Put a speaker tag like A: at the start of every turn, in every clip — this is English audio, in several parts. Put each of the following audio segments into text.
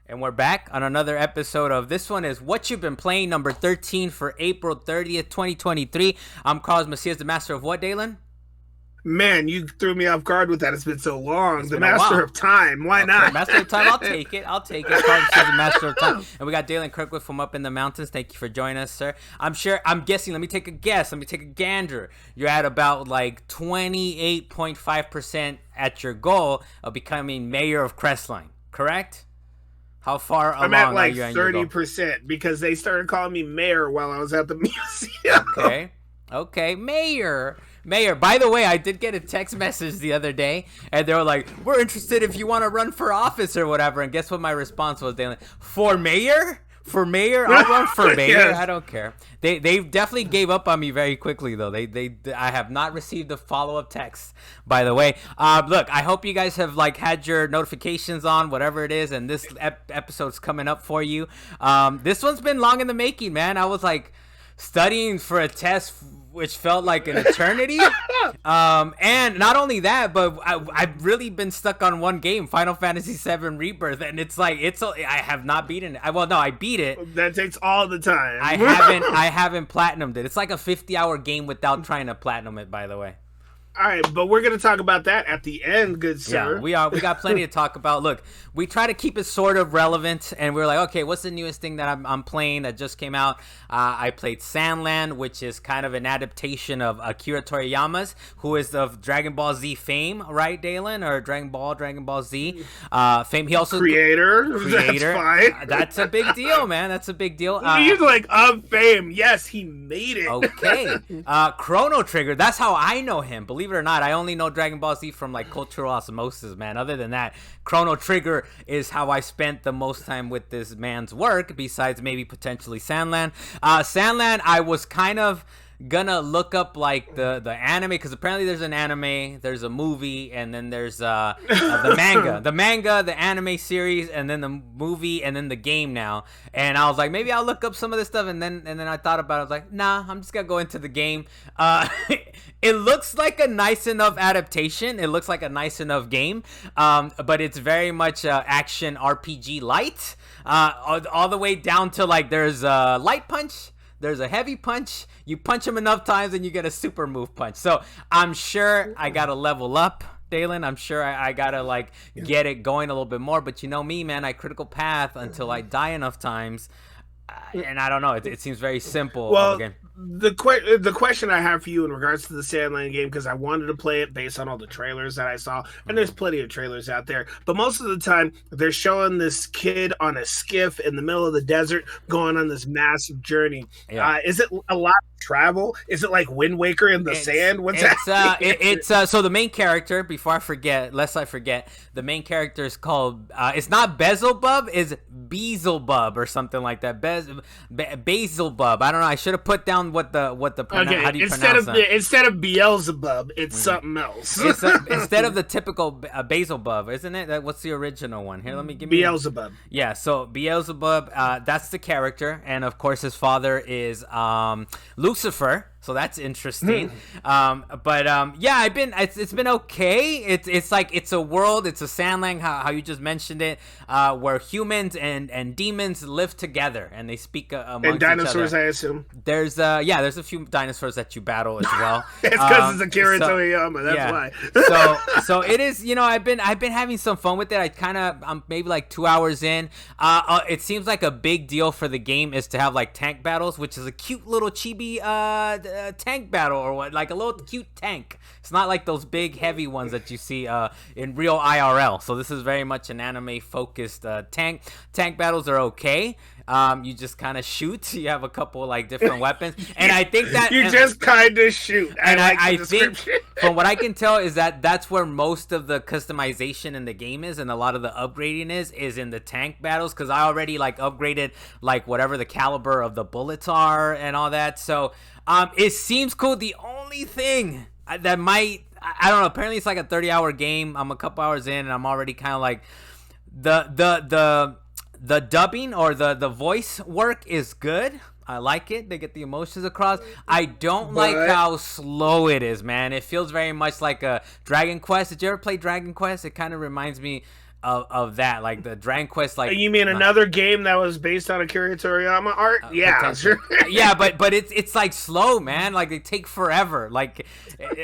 A: And we're back on another episode of this one is Watchu Been Playin number 13 for April 30th, 2023. I'm Carlos Macias, the master of what, Dalan?
B: Man, you threw me off guard with that. It's been so long.
A: It's
B: the
A: been a
B: Master
A: while.
B: of Time. Why not?
A: Master of Time, I'll take it. Carlos Macias, the master of time. And we got Dalan Kirkwood from up in the mountains. Thank you for joining us, sir. I'm guessing, let me take a guess. Let me take a gander. You're at about like 28.5% at your goal of becoming mayor of Crestline, correct? How far along
B: I'm at like
A: are you on your goal?
B: 30% because they started calling me mayor while I was at the museum.
A: Okay, mayor. By the way, I did get a text message the other day, and they were like, "We're interested if you want to run for office or whatever." And guess what my response was? They like, "For mayor? For mayor? I'll run for mayor.
B: Yes.
A: I don't care." They definitely gave up on me very quickly though. I have not received a follow-up text, by the way. Look, I hope you guys have like had your notifications on, whatever it is, and this episode's coming up for you. This one's been long in the making, man. I was like studying for a test which felt like an eternity. And not only that, but I've really been stuck on one game, Final Fantasy VII Rebirth, and it's like I have not beaten it. I beat it.
B: That takes all the time.
A: I haven't platinumed it. It's like a 50-hour game without trying to platinum it, by the way.
B: All right, but we're going to talk about that at the end, good sir.
A: Yeah, we got plenty to talk about. Look, we try to keep it sort of relevant, and we're like, okay, what's the newest thing that I'm playing that just came out? I played Sandland, which is kind of an adaptation of Akira Toriyama's, who is of Dragon Ball Z fame, right, Dalan? Or Dragon Ball Z fame. He also
B: creator. That's fine.
A: That's a big deal, man. That's a big deal.
B: He's like of fame. Yes, he made it.
A: Okay. Chrono Trigger. That's how I know him. Believe it or not, I only know Dragon Ball Z from like cultural osmosis, man. Other than that, Chrono Trigger is how I spent the most time with this man's work, besides maybe potentially Sandland. Sandland, I was kind of gonna look up like the anime, because apparently there's an anime, there's a movie, and then there's the manga, the anime series, and then the movie, and then the game now. And I was like, maybe I'll look up some of this stuff, and then I thought about it. I was like, nah, I'm just gonna go into the game. It looks like a nice enough adaptation. It looks like a nice enough game, but it's very much action RPG light, all the way down to like there's a light punch, there's a heavy punch. You punch him enough times and you get a super move punch. So I'm sure I gotta level up, Dalan. I'm sure I gotta like get it going a little bit more. But you know me, man, I critical path until I die enough times. And I don't know. It seems very simple.
B: Well, the question I have for you in regards to the Sandland game, because I wanted to play it based on all the trailers that I saw, and there's plenty of trailers out there, but most of the time they're showing this kid on a skiff in the middle of the desert going on this massive journey. Yeah. Is it a lot of travel? Is it like Wind Waker in the sand? What's that?
A: So the main character, lest I forget, the main character is called it's not Beelzebub, it's Beelzebub or something like that. Beelzebub. I don't know. I should have put down what the
B: okay.
A: How do you
B: pronounce
A: that?
B: Instead of Beelzebub, it's something else.
A: Instead of the typical Beelzebub, isn't it? What's the original one? Here, let me give
B: Beelzebub.
A: Yeah, so Beelzebub, that's the character, and of course his father is Lucifer. So that's interesting. Yeah, it's been okay. It's like it's a world, it's a Sandland, how you just mentioned it, where humans and demons live together and they speak amongst
B: and dinosaurs,
A: each other.
B: I assume.
A: There's a few dinosaurs that you battle as well.
B: It's because it's Akira Toriyama. That's
A: why. So it is. I've been having some fun with it. I'm maybe like 2 hours in. It seems like a big deal for the game is to have like tank battles, which is a cute little chibi tank battle, or what, like a little cute tank. It's not like those big heavy ones that you see in real IRL. So this is very much an anime focused tank battles are okay. You just kind of shoot. You have a couple like different weapons, and I think that
B: you just kind of shoot.
A: I think from what I can tell is that that's where most of the customization in the game is, and a lot of the upgrading is in the tank battles, because I already like upgraded like whatever the caliber of the bullets are and all that. So it seems cool. The only thing that I don't know, apparently it's like a 30-hour game. I'm a couple hours in and I'm already kind of like the dubbing or the voice work is good. I like it. They get the emotions across. I don't like how slow it is, man. It feels very much like a Dragon Quest. Did you ever play Dragon Quest? It kind of reminds me of that, like the Dragon Quest, like
B: you mean another game that was based on Akira Toriyama art? Yeah, sure.
A: Yeah, but it's like slow, man. Like they take forever. Like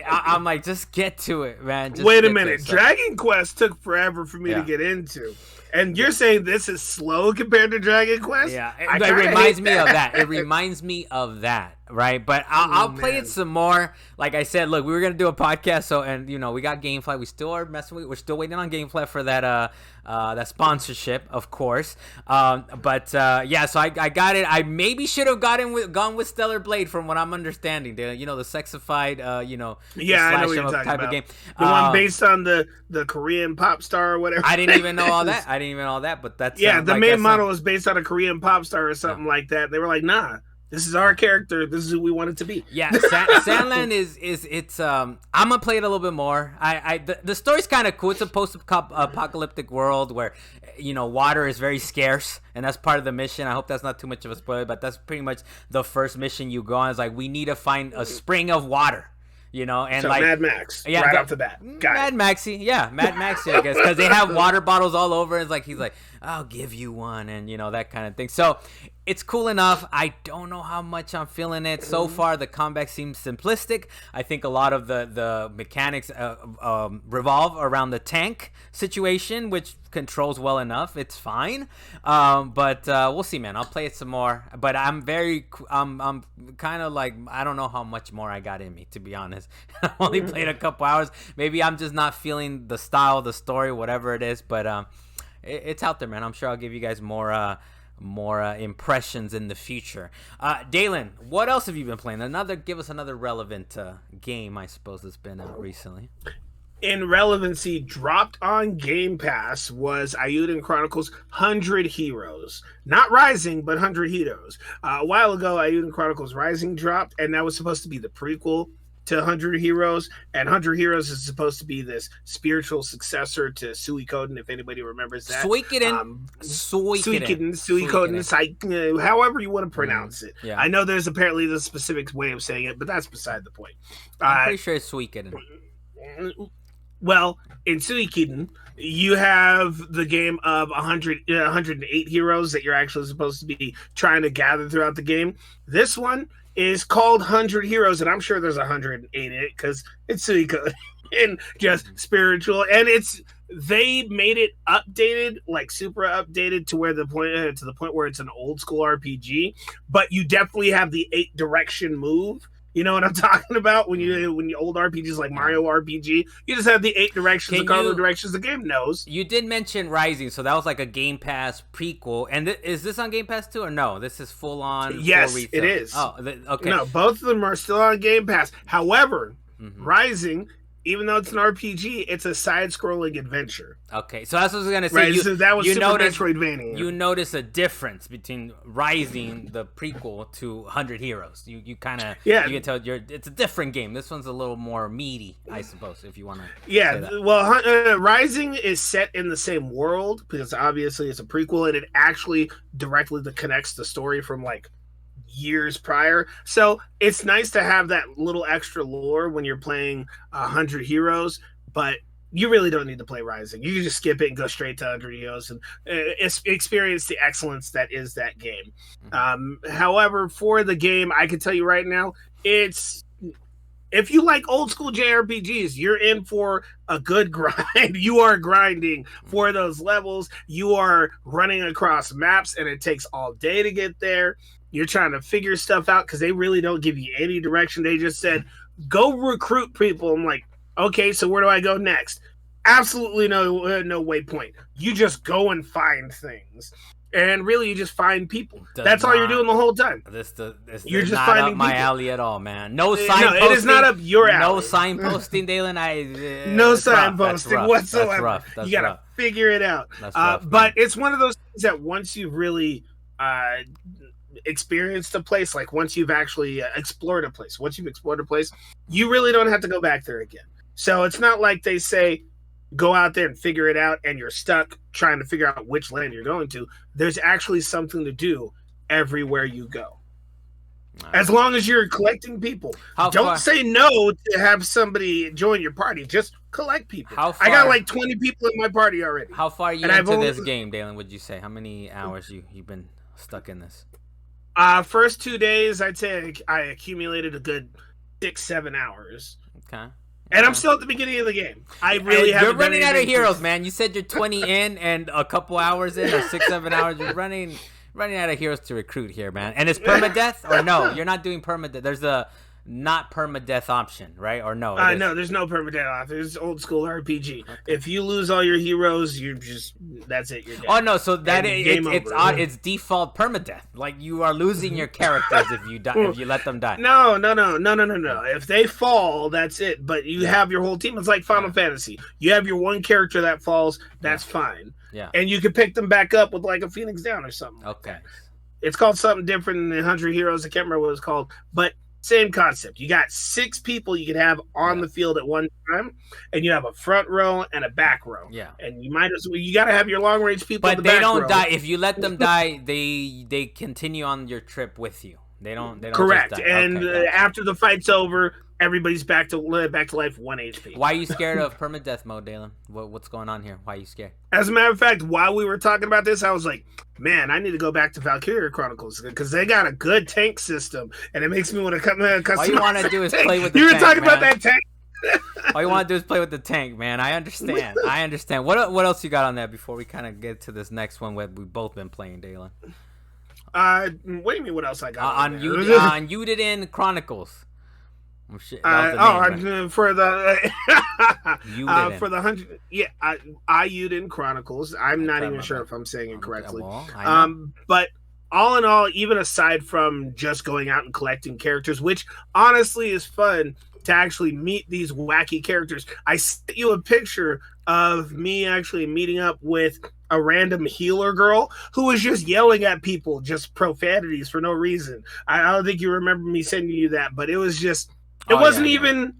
A: I'm like, just get to it, man. Just
B: wait a minute, Dragon Quest took forever for me to get into. And you're saying this is slow compared to Dragon Quest?
A: Yeah, it reminds me of that. It reminds me of that, right? But I'll play it some more. Like I said, look, we were gonna do a podcast, so and we got GameFly. We still are messing with. We're still waiting on GameFly for that that sponsorship, of course. But yeah, so I got it. I maybe should have gone with Stellar Blade, from what I'm understanding. The sexified,
B: yeah, I know what you're talking
A: type
B: about.
A: Of game.
B: The one based on the Korean pop star or whatever.
A: I didn't even know all that. But that's
B: the main model is based on a Korean pop star or something like that. They were like, nah, this is our character. This is who we want it to be.
A: Yeah, Sandland it's I'm gonna play it a little bit more. The story's kind of cool. It's a post-apocalyptic world where water is very scarce, and that's part of the mission. I hope that's not too much of a spoiler, but that's pretty much the first mission you go on. Is like, we need to find a spring of water. And
B: so
A: like
B: Mad Max, off the bat.
A: Mad Maxy, I guess, because they have water bottles all over. It's like he's like, I'll give you one, and that kind of thing. So it's cool enough. I don't know how much I'm feeling it so far. The combat seems simplistic. I think a lot of the mechanics revolve around the tank situation, which controls well enough. It's fine, but we'll see, man. I'll play it some more. But I'm kind of like, I don't know how much more I got in me, to be honest. I only played a couple hours. Maybe I'm just not feeling the style, the story, whatever it is. But it's out there, man. I'm sure I'll give you guys more impressions in the future. Dalan, what else have you been playing? Give us another relevant game, I suppose, that's been out recently.
B: In relevancy, dropped on Game Pass was Eiyuden Chronicle's 100 Heroes. Not Rising, but 100 Heroes. A while ago, Eiyuden Chronicle's Rising dropped, and that was supposed to be the prequel to 100 Heroes. And 100 Heroes is supposed to be this spiritual successor to Suikoden, if anybody remembers that.
A: Suikoden,
B: however you want to pronounce it.
A: Yeah.
B: I know there's apparently the specific way of saying it, but that's beside the point.
A: I'm pretty sure it's Suikoden.
B: Well, in Suikoden, you have the game of 108 heroes that you're actually supposed to be trying to gather throughout the game. This one is called 100 Heroes, and I'm sure there's 108 in it because it's Suikoden and just spiritual. And they made it updated, like super updated to the point where it's an old school RPG. But you definitely have the 8 direction move. You know what I'm talking about? When you old RPGs like Mario RPG, you just have the 8 directions, the cardinal directions the game knows.
A: You did mention Rising, so that was like a Game Pass prequel. And is this on Game Pass too, or no? This is full on.
B: Yes, it is.
A: Oh, okay.
B: No, both of them are still on Game Pass. However, Rising, even though it's an RPG, it's a side-scrolling adventure.
A: Okay, so that's what I was gonna say.
B: Right, so that was Super Metroidvania.
A: You notice a difference between Rising, the prequel, to 100 Heroes. You kind of you can tell it's a different game. This one's a little more meaty, I suppose, if you want to.
B: Yeah, well, Rising is set in the same world because obviously it's a prequel, and it actually directly connects the story from like years prior. So it's nice to have that little extra lore when you're playing 100 Heroes, but you really don't need to play Rising. You can just skip it and go straight to 100 Heroes and experience the excellence that is that game. However, for the game, I can tell you right now, if you like old school JRPGs, you're in for a good grind. You are grinding for those levels. You are running across maps, and it takes all day to get there. You're trying to figure stuff out because they really don't give you any direction. They just said, go recruit people. I'm like, okay, so where do I go next? Absolutely no waypoint. You just go and find things. And really, you just find people. That's all you're doing the whole time.
A: You're just not finding up my alley at all, man. No signposting.
B: No, it is not up your alley.
A: No signposting, Dalan.
B: No signposting whatsoever.
A: That's rough.
B: You gotta figure it out. But it's one of those things that once you really experienced a place, like once you've actually explored a place, you really don't have to go back there again. So it's not like they say, go out there and figure it out and you're stuck trying to figure out which land you're going to. There's actually something to do everywhere you go. As long as you're collecting people. Don't say no to have somebody join your party. Just collect people. I got like 20 people in my party already.
A: How far are you into this game, Dalan, would you say? How many hours you've been stuck in this?
B: First 2 days, I'd say I accumulated a good 6-7 hours.
A: Okay.
B: And I'm still at the beginning of the game. I really haven't.
A: You're running out of heroes, man. You said you're 20 in and a couple hours in, or 6-7 hours. You're running out of heroes to recruit here, man. And it's permadeath, or no? You're not doing permadeath. There's a not permadeath option, right? Or no?
B: No, there's no permadeath option. It's old school RPG. Okay. If you lose all your heroes, that's it. You're dead.
A: Oh no, so that it's default permadeath. Like you are losing your characters if you die, if you let them die.
B: No. If they fall, that's it. But you have your whole team. It's like Final Fantasy. You have your one character that falls. That's fine.
A: Yeah.
B: And you can pick them back up with like a Phoenix Down or something.
A: Okay.
B: It's called something different than 100 Heroes. I can't remember what it's called, but same concept. You got 6 people you can have on the field at one time, and you have a front row and a back row.
A: Yeah.
B: And you got to have your long range people.
A: But they don't die. If you let them die, they continue on your trip with you. They don't.
B: Correct.
A: Just die.
B: And after the fight's over, everybody's back to life 1 HP.
A: Why are you scared of permadeath mode, Dalan? What's going on here? Why are you scared?
B: As a matter of fact, while we were talking about this, I was like, man, I need to go back to Valkyria Chronicles because they got a good tank system, and it makes me want to customize.
A: All you want to do is play with the
B: tank.
A: You were talking
B: about that tank.
A: All you want to do is play with the tank, man. I understand. What else you got on that before we kind of get to this next one we've both been playing, Dalan?
B: What do you mean? What else I got
A: on Eiyuden Chronicles?
B: For the Eiyuden Chronicles. I'm not even sure if I'm saying it correctly. But all in all, even aside from just going out and collecting characters, which honestly is fun to actually meet these wacky characters. I sent you a picture of me actually meeting up with a random healer girl who was just yelling at people, just profanities for no reason. I don't think you remember me sending you that, but it was just. It wasn't even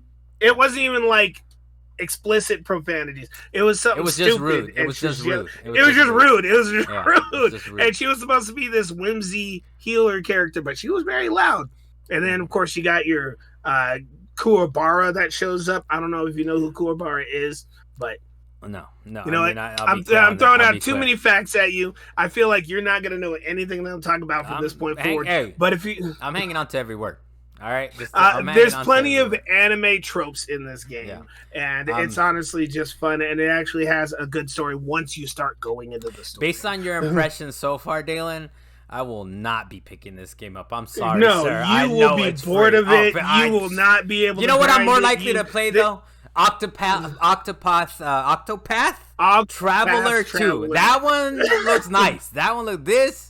B: like explicit profanities. It was something stupid.
A: Rude. It was just rude.
B: It was just rude. And she was supposed to be this whimsy healer character, but she was very loud. And then, of course, you got your Kuwabara that shows up. I don't know if you know who Kuwabara is, but
A: no.
B: You know, I'm throwing out too many facts at you. I feel like you're not going to know anything that I'm talking about from this point forward. But
A: I'm hanging on to every word. All right.
B: There's plenty of anime tropes in this game, and it's honestly just fun, and it actually has a good story once you start going into the story.
A: Based on your impressions so far, Dalan, I will not be picking this game up. I'm sorry, sir.
B: You will be bored of it. You will not be able to.
A: You know what I'm more likely to play, though? Octopath Traveler 2. That one looks nice. That one looks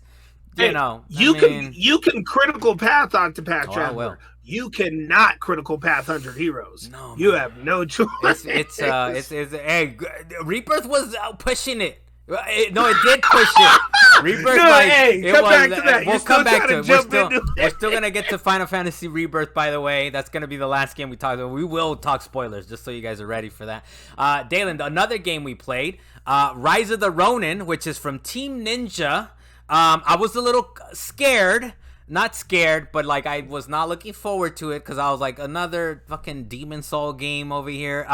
B: you can critical path Octopath Traveler. You cannot critical path 100 Heroes. No, you have no choice.
A: Rebirth was pushing it. It did push it. Rebirth,
B: back to that.
A: We'll come back to it. We're still gonna get to Final Fantasy Rebirth, by the way. That's gonna be the last game we talk about. We will talk spoilers, just so you guys are ready for that. Dalan, another game we played, Rise of the Ronin, which is from Team Ninja. I was a little scared. Not scared, but like I was not looking forward to it because I was like, another fucking Demon Soul game over here.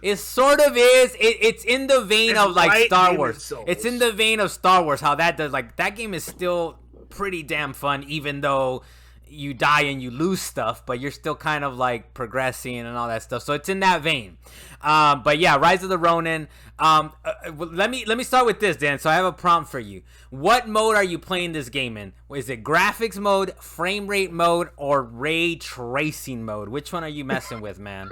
A: It sort of is. It's in the vein of like Star Wars. It's in the vein of Star Wars. How that does, like, that game is still pretty damn fun, even though you die and you lose stuff, but you're still kind of like progressing and all that stuff. So it's in that vein. But yeah, Rise of the Ronin. Let me start with this, Dan. So I have a prompt for you. What mode are you playing this game in? Is it graphics mode, frame rate mode, or ray tracing mode? Which one are you messing with, man?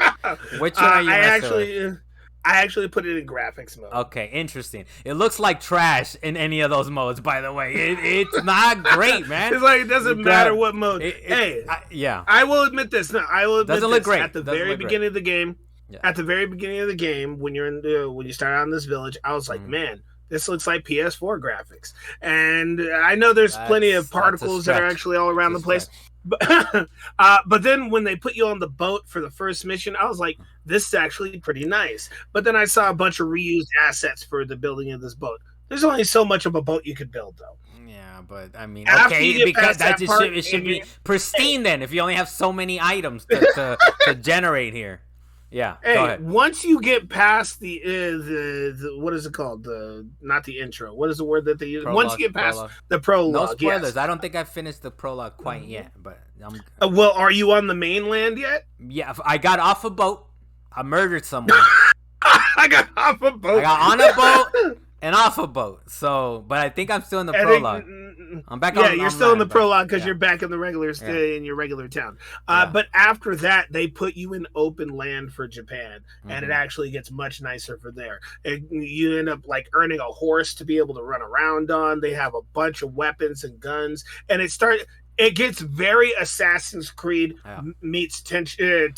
A: Which one are you messing with?
B: I actually put it in graphics mode.
A: Okay, interesting. It looks like trash in any of those modes, by the way. It's not great, man.
B: It's like it doesn't matter what mode. I will admit this. No, I will admit
A: doesn't look great.
B: At the very beginning of the game. Yeah. At the very beginning of the game, when you start out in this village, I was like, man, this looks like PS4 graphics. And I know there's plenty of particles that are actually all around the place. But then when they put you on the boat for the first mission, I was like, this is actually pretty nice. But then I saw a bunch of reused assets for the building of this boat. There's only so much of a boat you could build, though.
A: Yeah, but I mean,
B: After you
A: okay,
B: get
A: because
B: past
A: that
B: that part
A: it should
B: and
A: be
B: you-
A: pristine then. If you only have so many items to generate here. Yeah, go
B: Hey,
A: ahead.
B: once you get past the what is it called? Not the intro. What is the word that they use?
A: Prologue,
B: Once you get past
A: prologue.
B: the prologue,
A: No spoilers.
B: yes.
A: I don't think I've finished the prologue quite yet, but
B: Well, are you on the mainland yet?
A: yeah, I got off a boat. I murdered someone.
B: I got off a boat.
A: I got on a boat and off a boat. So, but I think I'm still in the prologue. I'm back.
B: Yeah, you're still in the prologue because
A: yeah.
B: you're back in the regular in your regular town.
A: Yeah.
B: But after that, they put you in open land for Japan, and it actually gets much nicer for there. And you end up like earning a horse to be able to run around on. They have a bunch of weapons and guns, and it gets very Assassin's Creed meets Tenchu,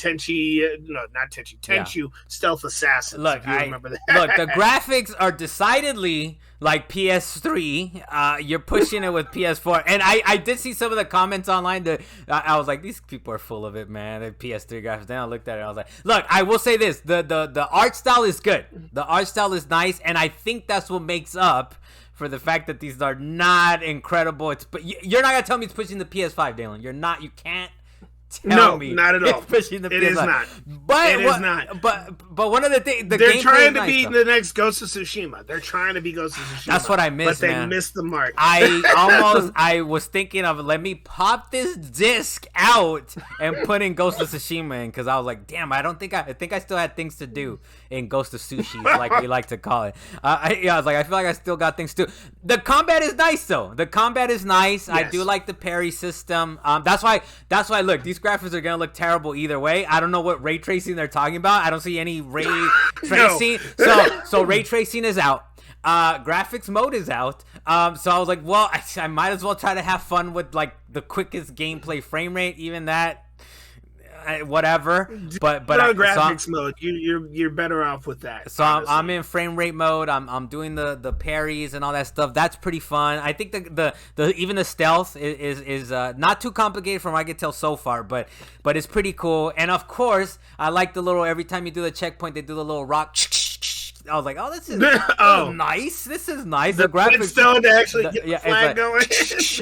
B: Stealth Assassin.
A: Look,
B: I remember that.
A: Look, the graphics are decidedly like PS3. You're pushing it with PS4, and I did see some of the comments online that I was like, these people are full of it, man. The PS3 graphics. Then I looked at it, I was like, look, I will say this: the art style is good. The art style is nice, and I think that's what makes up for the fact that these are not incredible. But you're not gonna tell me it's pushing the PS5, Dalan. You're not. You can't tell me.
B: Not at all.
A: It's pushing the PS5.
B: It is not.
A: But
B: it is not.
A: But one of the things
B: they're trying to be the next Ghost of Tsushima. They're trying to be Ghost of Tsushima.
A: That's what I missed,
B: but
A: man.
B: They missed the mark.
A: I was thinking of let me pop this disc out and put in Ghost of Tsushima in because I was like, damn, I think I still had things to do in Ghost of Sushi, like we like to call it. I was like, I feel like I still got things to do. The combat is nice though. The combat is nice. Yes. I do like the parry system. That's why look, these graphics are gonna look terrible either way. I don't know what ray tracing they're talking about. I don't see any ray tracing. So ray tracing is out. Graphics mode is out. So I was like, well, I might as well try to have fun with like the quickest gameplay frame rate, even that. Whatever, but
B: on graphics mode, you're better off with that.
A: So I'm in frame rate mode. I'm doing the parries and all that stuff. That's pretty fun. I think the even the stealth is not too complicated from what I can tell so far, but it's pretty cool. And of course, I like the little every time you do the checkpoint, they do the little rock. I was like, oh, this is nice. This is nice. The graphics
B: stone to actually get the flag going.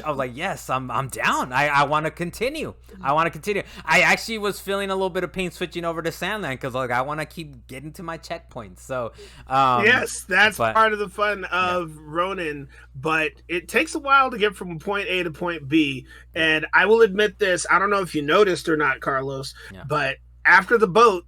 A: I was like, yes, I'm down. I want to continue. I actually was feeling a little bit of pain switching over to Sandland because like I want to keep getting to my checkpoints. So
B: yes, that's part of the fun of Ronin, but it takes a while to get from point A to point B. And I will admit this: I don't know if you noticed or not, Carlos, but after the boat,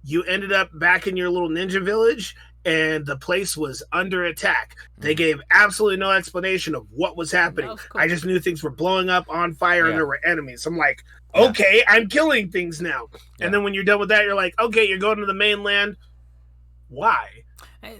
B: you ended up back in your little ninja village. And the place was under attack. They gave absolutely no explanation of what was happening. Cool. I just knew things were blowing up on fire and there were enemies. I'm like, okay, I'm killing things now. And then when you're done with that, you're like, okay, you're going to the mainland. Why?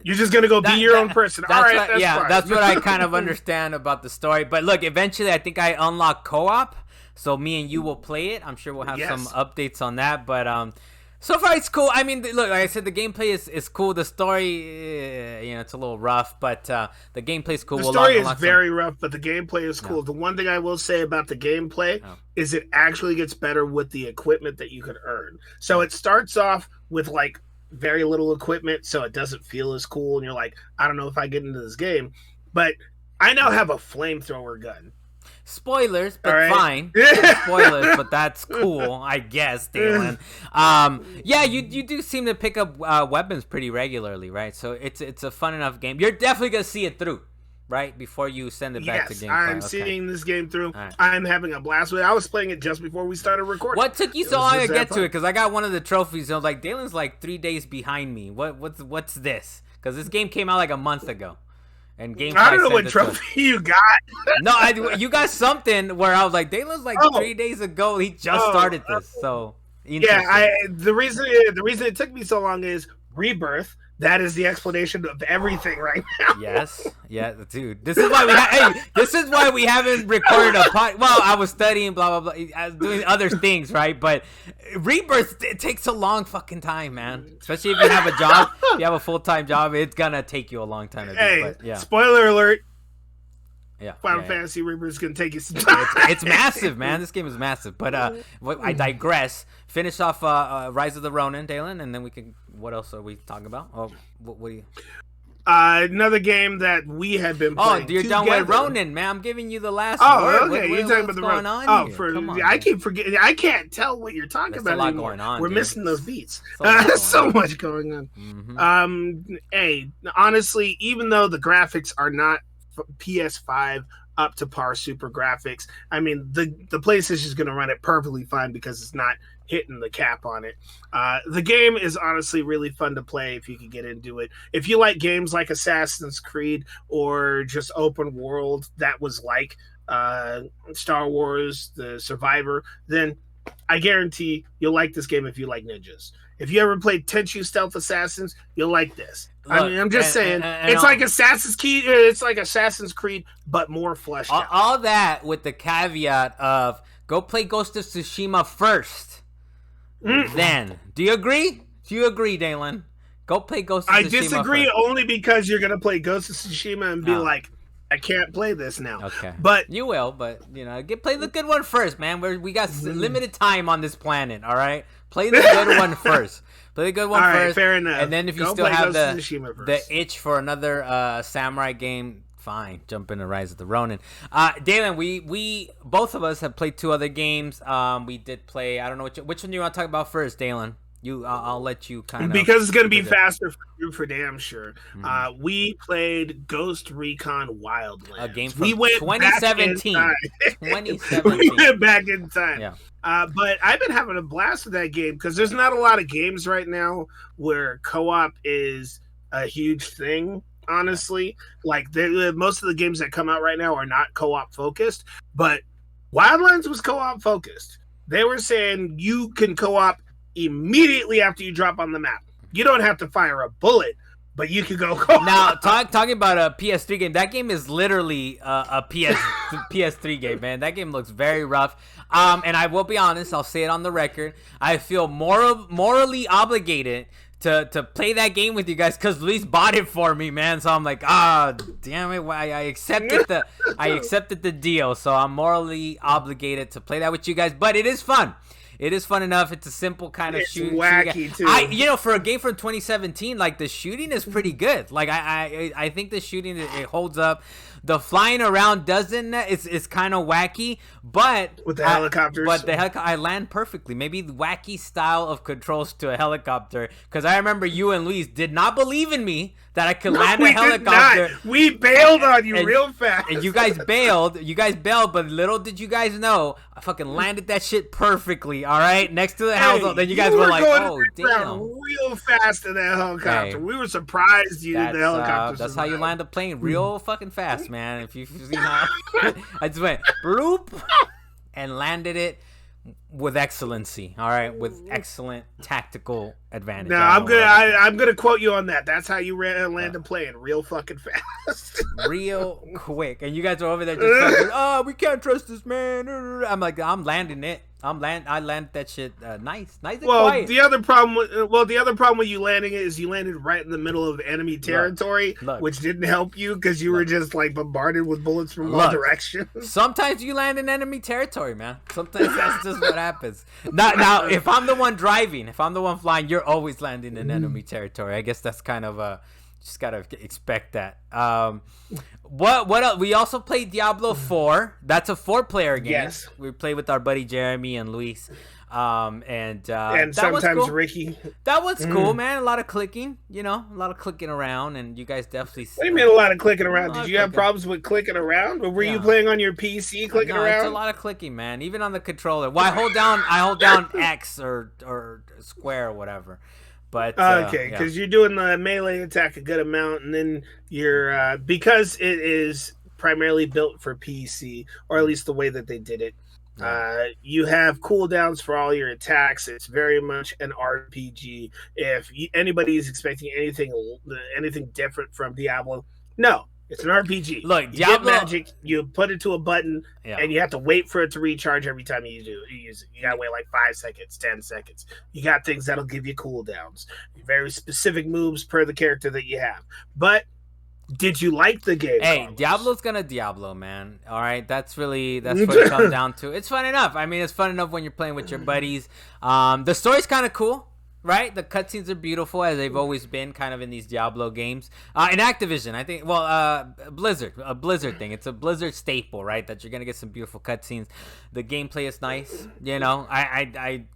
B: You're just going to go be your own person. All right, that's fine.
A: That's what I kind of understand about the story. But look, eventually I think I unlock co-op. So me and you will play it. I'm sure we'll have some updates on that. But so far, it's cool. I mean, look, like I said, the gameplay is cool. The story, it's a little rough, but the gameplay is cool.
B: The story is very rough, but the gameplay is cool. The one thing I will say about the gameplay is it actually gets better with the equipment that you can earn. So it starts off with, like, very little equipment, so it doesn't feel as cool, and you're like, I don't know if I get into this game. But I now have a flamethrower gun.
A: Spoilers, but fine. Spoilers, but that's cool, I guess, Dalan. You do seem to pick up weapons pretty regularly, right? So it's a fun enough game. You're definitely gonna see it through, right? Before you send it back to gameplay.
B: I'm seeing this game through. Right. I'm having a blast with it. I was playing it just before we started recording.
A: What took you so long to get to it? Because I got one of the trophies, and I was like, Dalan's like 3 days behind me. What's this? Because this game came out like a month ago. And
B: I don't know what trophy you got.
A: No, you got something where I was like, Dalan's like 3 days ago. He just started this, so
B: the reason it took me so long is Rebirth. That is the explanation of everything right now.
A: Yes, dude. This is why we haven't recorded a pod. Well, I was studying, blah blah blah. I was doing other things, right? But Rebirth, it takes a long fucking time, man. Especially if you have a job, if you have a full-time job, it's gonna take you a long time to do. But,
B: spoiler alert.
A: Yeah,
B: Final Fantasy Rebirth is going to take you some time.
A: It's massive, man. This game is massive. But I digress. Finish off Rise of the Ronin, Dalan, and then we can. What else are we talking about? Oh, what do you?
B: Another game that we had been playing.
A: Oh, you're
B: together.
A: done with Ronin, man. I'm giving you the last
B: word.
A: Okay.
B: You're talking about the Ronin.
A: Come on,
B: I keep forgetting. I can't tell what you're talking
A: There's
B: about
A: a lot
B: anymore.
A: going on,
B: We're
A: dude.
B: missing those beats.
A: So
B: much going on.
A: Mm-hmm.
B: Hey, honestly, even though the graphics are not PS5 up to par super graphics, I mean, the PlayStation is going to run it perfectly fine because it's not hitting the cap on it. The game is honestly really fun to play if you can get into it. If you like games like Assassin's Creed or just open world that was like Star Wars, The Survivor, then I guarantee you'll like this game if you like ninjas. If you ever played Tenchu Stealth Assassins, you'll like this. Look, I mean, I'm just saying, it's like Assassin's Creed. It's like Assassin's Creed, but more fleshed out.
A: All that with the caveat of go play Ghost of Tsushima first. Then, do you agree? Do you agree, Dalan? Go play Ghost of Tsushima.
B: I disagree first. Only because you're gonna play Ghost of Tsushima and be like, I can't play this now.
A: Okay,
B: but
A: you will. But play the good one first, man. We got limited time on this planet. All right, play the good one first. Play the good one first. All right,
B: fair enough.
A: And then if you still have the itch for another samurai game, fine, jump into Rise of the Ronin. Dalan, we both of us have played 2 other games. We did play. I don't know which one do you want to talk about first, Dalan? I'll let you kind of,
B: because it's going to be faster for you for damn sure. We played Ghost Recon Wildlands,
A: a game from 2017. 2017.
B: We went back in time.
A: Yeah.
B: But I've been having a blast with that game because there's not a lot of games right now where co-op is a huge thing. Honestly, like most of the games that come out right now are not co-op focused, but Wildlands was co-op focused. They were saying you can co-op immediately after you drop on the map. You don't have to fire a bullet, but you could go co-op.
A: Now, talking about a PS3 game, that game is literally a PS3 game, man. That game looks very rough. And I will be honest, I'll say it on the record. I feel morally obligated to play that game with you guys because Luis bought it for me, man. So I'm like, damn it, I accepted the deal. So I'm morally obligated to play that with you guys. But it is fun. It is fun enough. It's a simple kind of shooting.
B: It's wacky too.
A: For a game from 2017, like the shooting is pretty good. Like I think the shooting it holds up. The flying around doesn't. It's kind of wacky, but
B: with the helicopters.
A: But the helicopter, I land perfectly. Maybe the wacky style of controls to a helicopter. Because I remember you and Luis did not believe in me that I could land a helicopter.
B: We bailed on you real fast.
A: And you guys bailed. But little did you guys know, I fucking landed that shit perfectly. All right, next to the helicopter. Then you guys were like, "Oh, damn!"
B: Real fast in that helicopter. Hey, we were surprised the helicopter.
A: That's how you land a plane, real fucking fast, man. If you've seen how I just went bloop and landed it with excellency. All right, with excellent tactical advantage.
B: No, I'm gonna quote you on that. That's how you land a plane, real fucking fast,
A: real quick. And you guys are over there just like, we can't trust this man. I'm like, I'm landing it. I landed that shit nice and quiet.
B: The other problem with you landing it is you landed right in the middle of enemy territory, which didn't help you because you were just like bombarded with bullets from all directions.
A: Sometimes you land in enemy territory, man. Sometimes that's just what happens. Now, if I'm the one driving, if I'm the one flying, you're always landing in enemy territory. I guess that's kind of just gotta expect that. What else? We also played Diablo 4. That's a 4-player game.
B: Yes.
A: We played with our buddy Jeremy and Luis. And
B: sometimes Ricky.
A: That was cool, man. A lot of clicking, a lot of clicking around, and you guys definitely.
B: What do you mean a lot of clicking around? Did you have problems with clicking around? Or were you playing on your PC clicking around?
A: It's a lot of clicking, man. Even on the controller. Well, I hold down X or square or whatever. But
B: okay, because you're doing the melee attack a good amount, and then you're because it is primarily built for PC, or at least the way that they did it. You have cooldowns for all your attacks. It's very much an RPG. If anybody is expecting anything different from Diablo, no. It's an RPG.
A: Look,
B: you get magic, you put it to a button, and you have to wait for it to recharge every time you use it. You gotta wait like 5 seconds, 10 seconds. You got things that'll give you cooldowns. Very specific moves per the character that you have. But did you like the game?
A: Hey, Carlos? Diablo's gonna Diablo, man. All right, that's what it comes down to. It's fun enough. I mean, it's fun enough when you're playing with your buddies. The story's kind of cool. right? The cutscenes are beautiful, as they've always been, kind of in these Diablo games. And Activision, I think, Blizzard, a Blizzard thing. It's a Blizzard staple, right? That you're gonna get some beautiful cutscenes. The gameplay is nice, you know. I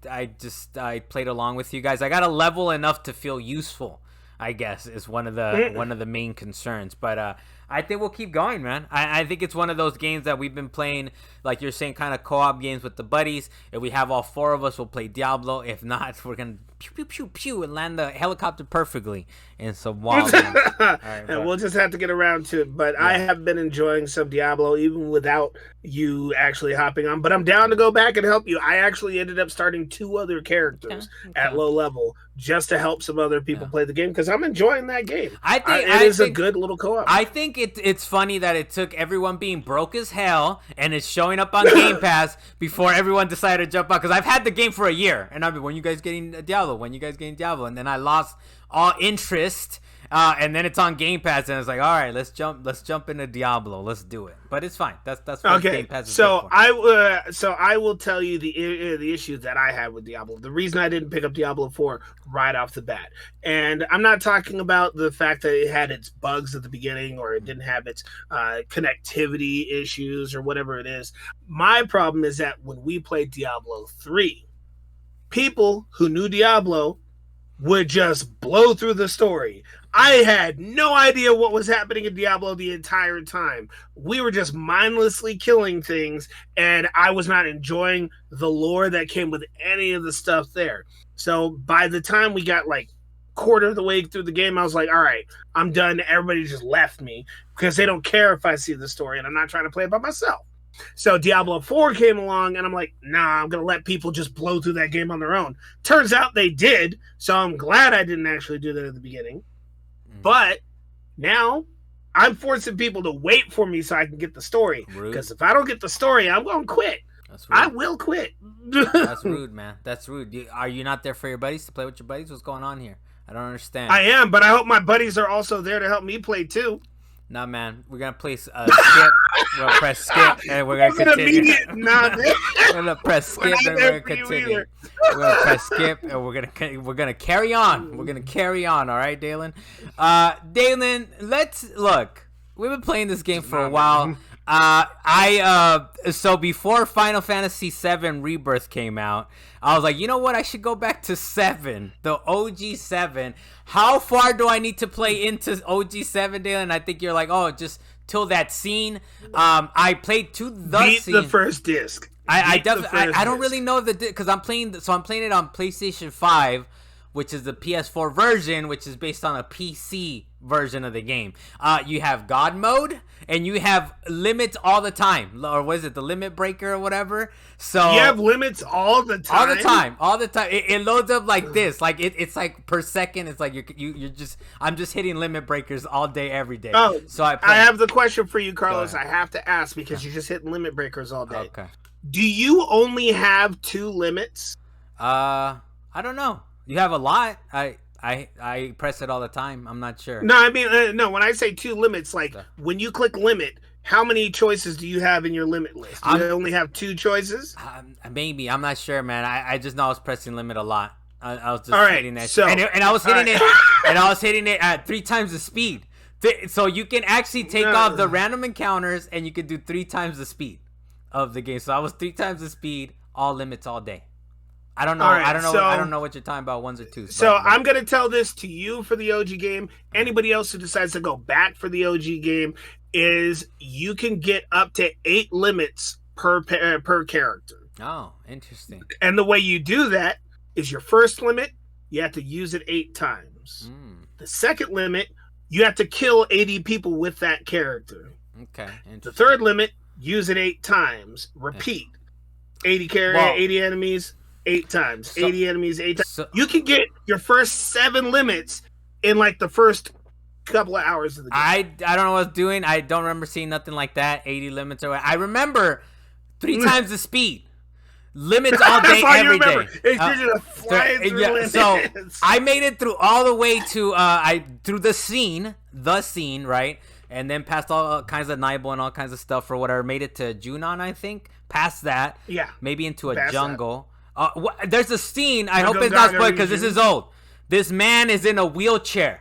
A: played along with you guys. I got a level enough to feel useful, I guess, is one of the main concerns. But I think we'll keep going, man. I think it's one of those games that we've been playing, like you're saying, kind of co-op games with the buddies. If we have all four of us, we'll play Diablo. If not, we're gonna pew pew pew pew and land the helicopter perfectly in some wild.
B: And we'll just have to get around to it. But yeah. I have been enjoying some Diablo even without you actually hopping on. But I'm down to go back and help you. I actually ended up starting 2 other characters at low level just to help some other people play the game because I'm enjoying that game. I think it is a good little co-op.
A: I think it's funny that it took everyone being broke as hell and it's showing up on Game Pass before everyone decided to jump on. Because I've had the game for a year and I've been, when you guys getting Diablo? When you guys getting Diablo? And then I lost all interest. And then it's on Game Pass, and it's like, all right, let's jump into Diablo, let's do it. But it's fine. That's what okay. Game Pass is
B: so I will tell you the issue that I had with Diablo. The reason I didn't pick up Diablo 4 right off the bat, and I'm not talking about the fact that it had its bugs at the beginning or it didn't have its connectivity issues or whatever it is. My problem is that when we played Diablo 3, people who knew Diablo would just blow through the story. I had no idea what was happening in Diablo the entire time. We were just mindlessly killing things, and I was not enjoying the lore that came with any of the stuff there. So by the time we got like quarter of the way through the game, I was like, all right, I'm done. Everybody just left me because they don't care if I see the story, and I'm not trying to play it by myself. So Diablo 4 came along, and I'm like, nah, I'm going to let people just blow through that game on their own. Turns out they did, so I'm glad I didn't actually do that at the beginning. But now I'm forcing people to wait for me so I can get the story. Because if I don't get the story, I'm going to quit. I will quit.
A: That's rude, man. That's rude. Are you not there for your buddies to play with your buddies? What's going on here? I don't understand.
B: I am, but I hope my buddies are also there to help me play too.
A: Nah, man. We're going to play skip. We'll press skip and we're going to continue. We're going to press skip and we're going to continue. We're going to press skip and we're going to carry on. We're going to carry on. All right, Dalan? Dalan, let's look. We've been playing this game for a while. So before Final Fantasy VII Rebirth came out, I was like, you know what? I should go back to 7, the OG 7. How far do I need to play into OG 7, Dalan? I think you're like, oh, just till that scene. I played to the scene.
B: The first disc.
A: I don't really know because I'm playing it on PlayStation 5, which is the PS4 version, which is based on a PC version of the game. You have God mode, and you have limits all the time. Or was it the limit breaker or whatever? So
B: you have limits all the time?
A: All the time. It loads up like this. Like it's like per second. It's like I'm just hitting limit breakers all day, every day.
B: Oh, so I have the question for you, Carlos. I have to ask because you're just hitting limit breakers all day.
A: Okay.
B: Do you only have 2 limits?
A: I don't know. You have a lot. I press it all the time. I'm not sure.
B: No, I mean, no, when I say 2 limits, like when you click limit, how many choices do you have in your limit list? Do you only have 2 choices?
A: Maybe. I'm not sure, man. I just know I was pressing limit a lot. I was just hitting that
B: so,
A: and I was hitting it and I was hitting it at 3 times the speed. So you can actually take off the random encounters and you can do 3 times the speed of the game. So I was 3 times the speed, all limits all day. I don't know. Right, I don't know what you're talking about, 1s or 2s.
B: So I'm gonna tell this to you for the OG game. Anybody else who decides to go back for the OG game is you can get up to 8 limits per character.
A: Oh, interesting.
B: And the way you do that is your first limit, you have to use it 8 times. The second limit, you have to kill 80 people with that character.
A: Okay.
B: The third limit, use it 8 times. Repeat. 80 enemies. 8 times. 80 enemies 8 times. So, you can get your first 7 limits in like the first couple of hours of the game.
A: I don't know what I was doing. I don't remember seeing nothing like that. 80 limits or what. I remember 3 times the speed. Limits all day, every day.
B: You're just flying through limits.
A: So I made it through all the way to through the scene, right? And then past all kinds of Nibel and all kinds of stuff or whatever. Made it to Junon, I think. Past that.
B: Yeah.
A: Maybe into a jungle. There's a scene. I hope it's not spoiled because this is old. This man is in a wheelchair.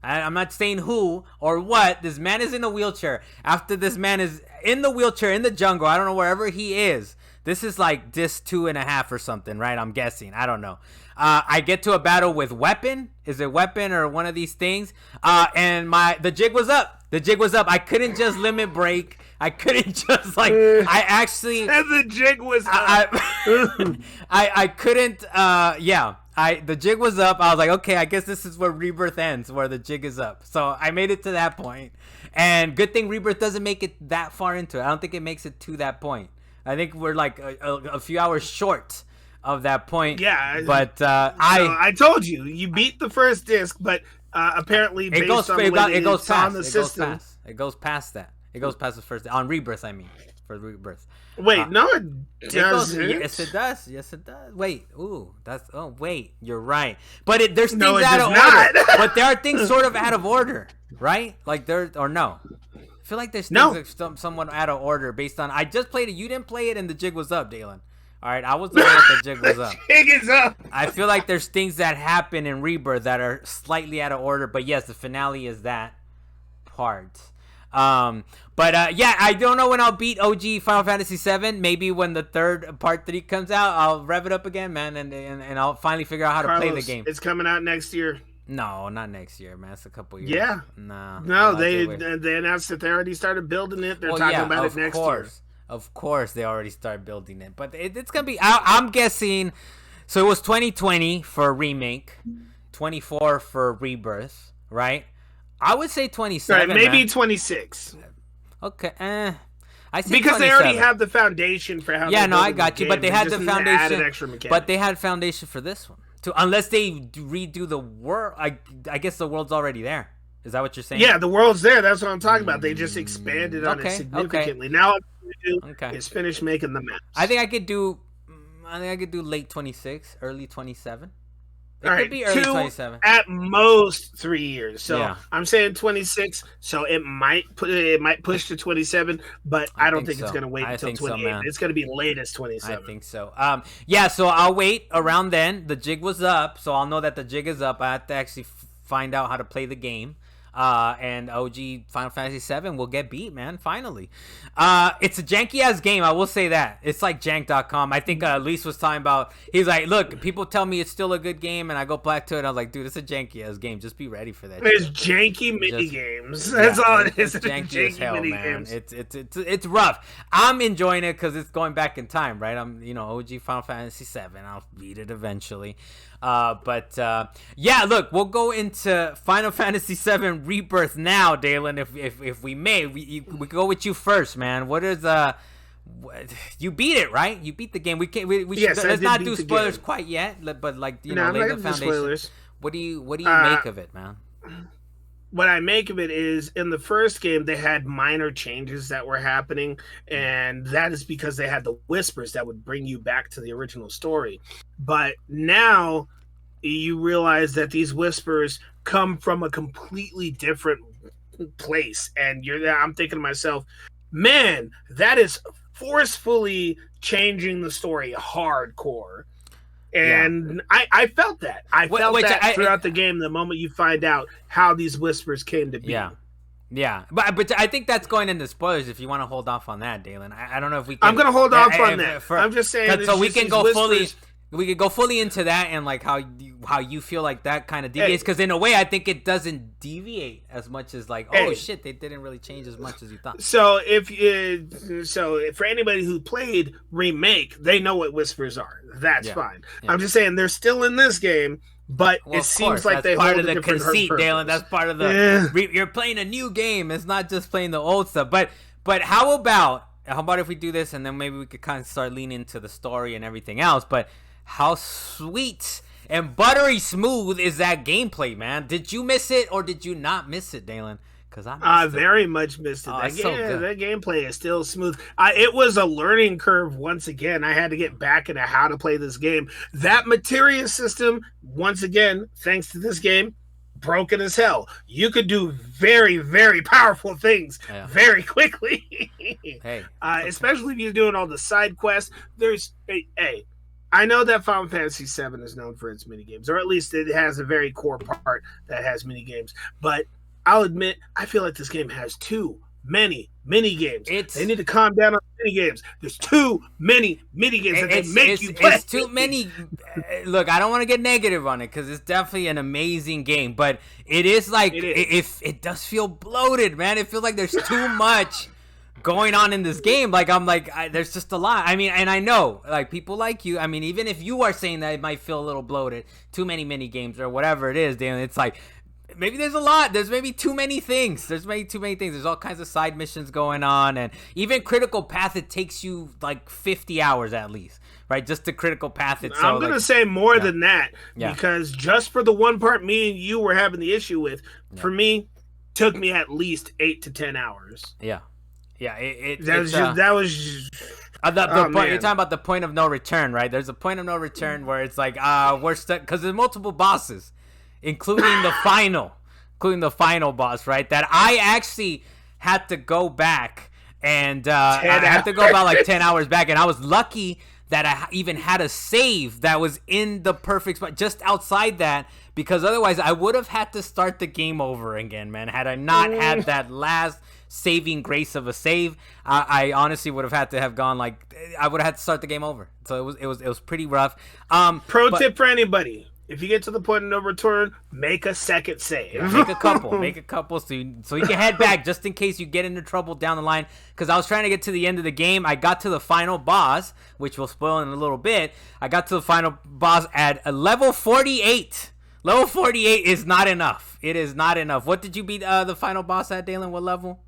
A: I'm not saying who or what. This man is in a wheelchair. After this man is in the wheelchair in the jungle, I don't know, wherever he is. This is like disc 2.5 or something, right? I'm guessing. I don't know. I get to a battle with Weapon. Is it Weapon or one of these things? And the jig was up. The jig was up. I couldn't just limit break. I couldn't just I actually.
B: And the jig was up.
A: I couldn't. The jig was up. I was like, okay, I guess this is where Rebirth ends, where the jig is up. So I made it to that point. And good thing Rebirth doesn't make it that far into it. I don't think it makes it to that point. I think we're like a few hours short of that point.
B: Yeah.
A: But
B: I told you, you beat the first disc, but apparently
A: it goes past that. It goes past the first on Rebirth. I mean, for Rebirth.
B: Wait, no, it doesn't.
A: Yes, it does. Yes, it does. Wait, wait, you're right. But there's things out of order. But there are things sort of out of order, right? Like no. I feel like there's things that somewhat out of order based on. I just played it. You didn't play it, and the jig was up, Dalan. All right, I was the one that the jig was up.
B: Jig is up.
A: I feel like there's things that happen in Rebirth that are slightly out of order, but yes, the finale is that part. I don't know when I'll beat OG Final Fantasy VII. Maybe when the third part 3 comes out, I'll rev it up again, man, and I'll finally figure out how to play the game.
B: It's coming out next year.
A: No, not next year, man. It's a couple years.
B: Yeah. No, they announced that they already started building it. They're talking about it next year.
A: Of course, they already started building it, but it's gonna be. I'm guessing. So it was 2020 for a remake, 24 for Rebirth, right? I would say 27.
B: Right, maybe 26.
A: Okay. I see
B: because
A: 27.
B: They already have the foundation for how.
A: Yeah, no, I got you. But they had the foundation. But they had foundation for this one. Unless they redo the world, I guess the world's already there. Is that what you're saying?
B: Yeah, the world's there. That's what I'm talking about. They just expanded on it significantly. Now all you do is finish making the maps.
A: I think I could do late 26, early 27. It
B: could
A: be early 27.
B: At most 3 years. So I'm saying 26. So it might push to 27, but I don't think it's going to wait until 28. It's going to be latest 27.
A: I think so. So I'll wait around then. The jig was up, so I'll know that the jig is up. I have to actually find out how to play the game. And OG Final Fantasy VII will get beat, man, finally. It's a janky-ass game, I will say that. It's like jank.com. I think Luis was talking about, he's like, look, people tell me it's still a good game, and I go back to it, I was like, dude, it's a janky-ass game. Just be ready for that.
B: There's janky mini-games. That's all it is.
A: It's janky as hell, man. It's rough. I'm enjoying it because it's going back in time, right? I'm, OG Final Fantasy VII. I'll beat it eventually. Look, we'll go into Final Fantasy VII Rebirth now, Dalan, if we may. We go with you first, man. What is you beat it, right? You beat the game. Let's not do spoilers quite yet, but lay the foundation. What do you make of it, man?
B: What I make of it is, in the first game, they had minor changes that were happening, and that is because they had the whispers that would bring you back to the original story. But now you realize that these whispers come from a completely different place, and I'm thinking to myself, man, that is forcefully changing the story hardcore. And I felt that. I felt that throughout the game, the moment you find out how these whispers came to be.
A: Yeah. But I think that's going into spoilers if you want to hold off on that, Dalan. I don't know if we can.
B: I'm going to hold off on that. I'm just saying.
A: So we can go whispers. We could go fully into that and like how you feel like that kind of deviates, because in a way I think it doesn't deviate as much as like shit, they didn't really change as much as you thought.
B: So for anybody who played Remake, they know what whispers are. That's fine. I'm just saying they're still in this game, but it seems like they hold a different conceit,
A: Dalan. That's part of the you're playing a new game. It's not just playing the old stuff. But how about if we do this and then maybe we could kind of start leaning into the story and everything else, but how sweet and buttery smooth is that gameplay, man? Did you miss it or did you not miss it, Dalan? Because I
B: very much missed it. That gameplay is still smooth. It was a learning curve once again. I had to get back into how to play this game. That materia system, once again, thanks to this game, broken as hell. You could do very, very powerful things very quickly. Especially if you're doing all the side quests. I know that Final Fantasy VII is known for its minigames, or at least it has a very core part that has minigames. But I'll admit, I feel like this game has too many minigames. They need to calm down on minigames. There's too many minigames that they make you play.
A: It's too many. Look, I don't want to get negative on it because it's definitely an amazing game, but it is like it does feel bloated, man. It feels like there's too much going on in this game. Like there's just a lot. I mean, and I know like people like you. I mean, even if you are saying that it might feel a little bloated, too many mini games or whatever it is, Dan, it's like maybe there's a lot. There's maybe too many things. There's all kinds of side missions going on, and even Critical Path, it takes you like 50 hours at least, right? Just the Critical Path itself.
B: I'm gonna say more than that because just for the one part me and you were having the issue with, for me, took me at least 8 to 10 hours.
A: Yeah. Yeah,
B: that was
A: you're talking about the point of no return, right? There's a point of no return where it's like we're stuck because there's multiple bosses, including the final boss, right? That I actually had to go back and I had to go about like 10 hours back, and I was lucky that I even had a save that was in the perfect spot just outside that, because otherwise I would have had to start the game over again, man. Had I not had that last saving grace of a save, I honestly would have had to have gone like I would have had to start the game over. So it was pretty rough.
B: Tip for anybody: if you get to the point of no return, make a second save.
A: Make a couple, so you can head back just in case you get into trouble down the line. Because I was trying to get to the end of the game. I got to the final boss, which we'll spoil in a little bit. I got to the final boss at a level 48. Level 48 is not enough. It is not enough. What did you beat the final boss at, Dalan? What level?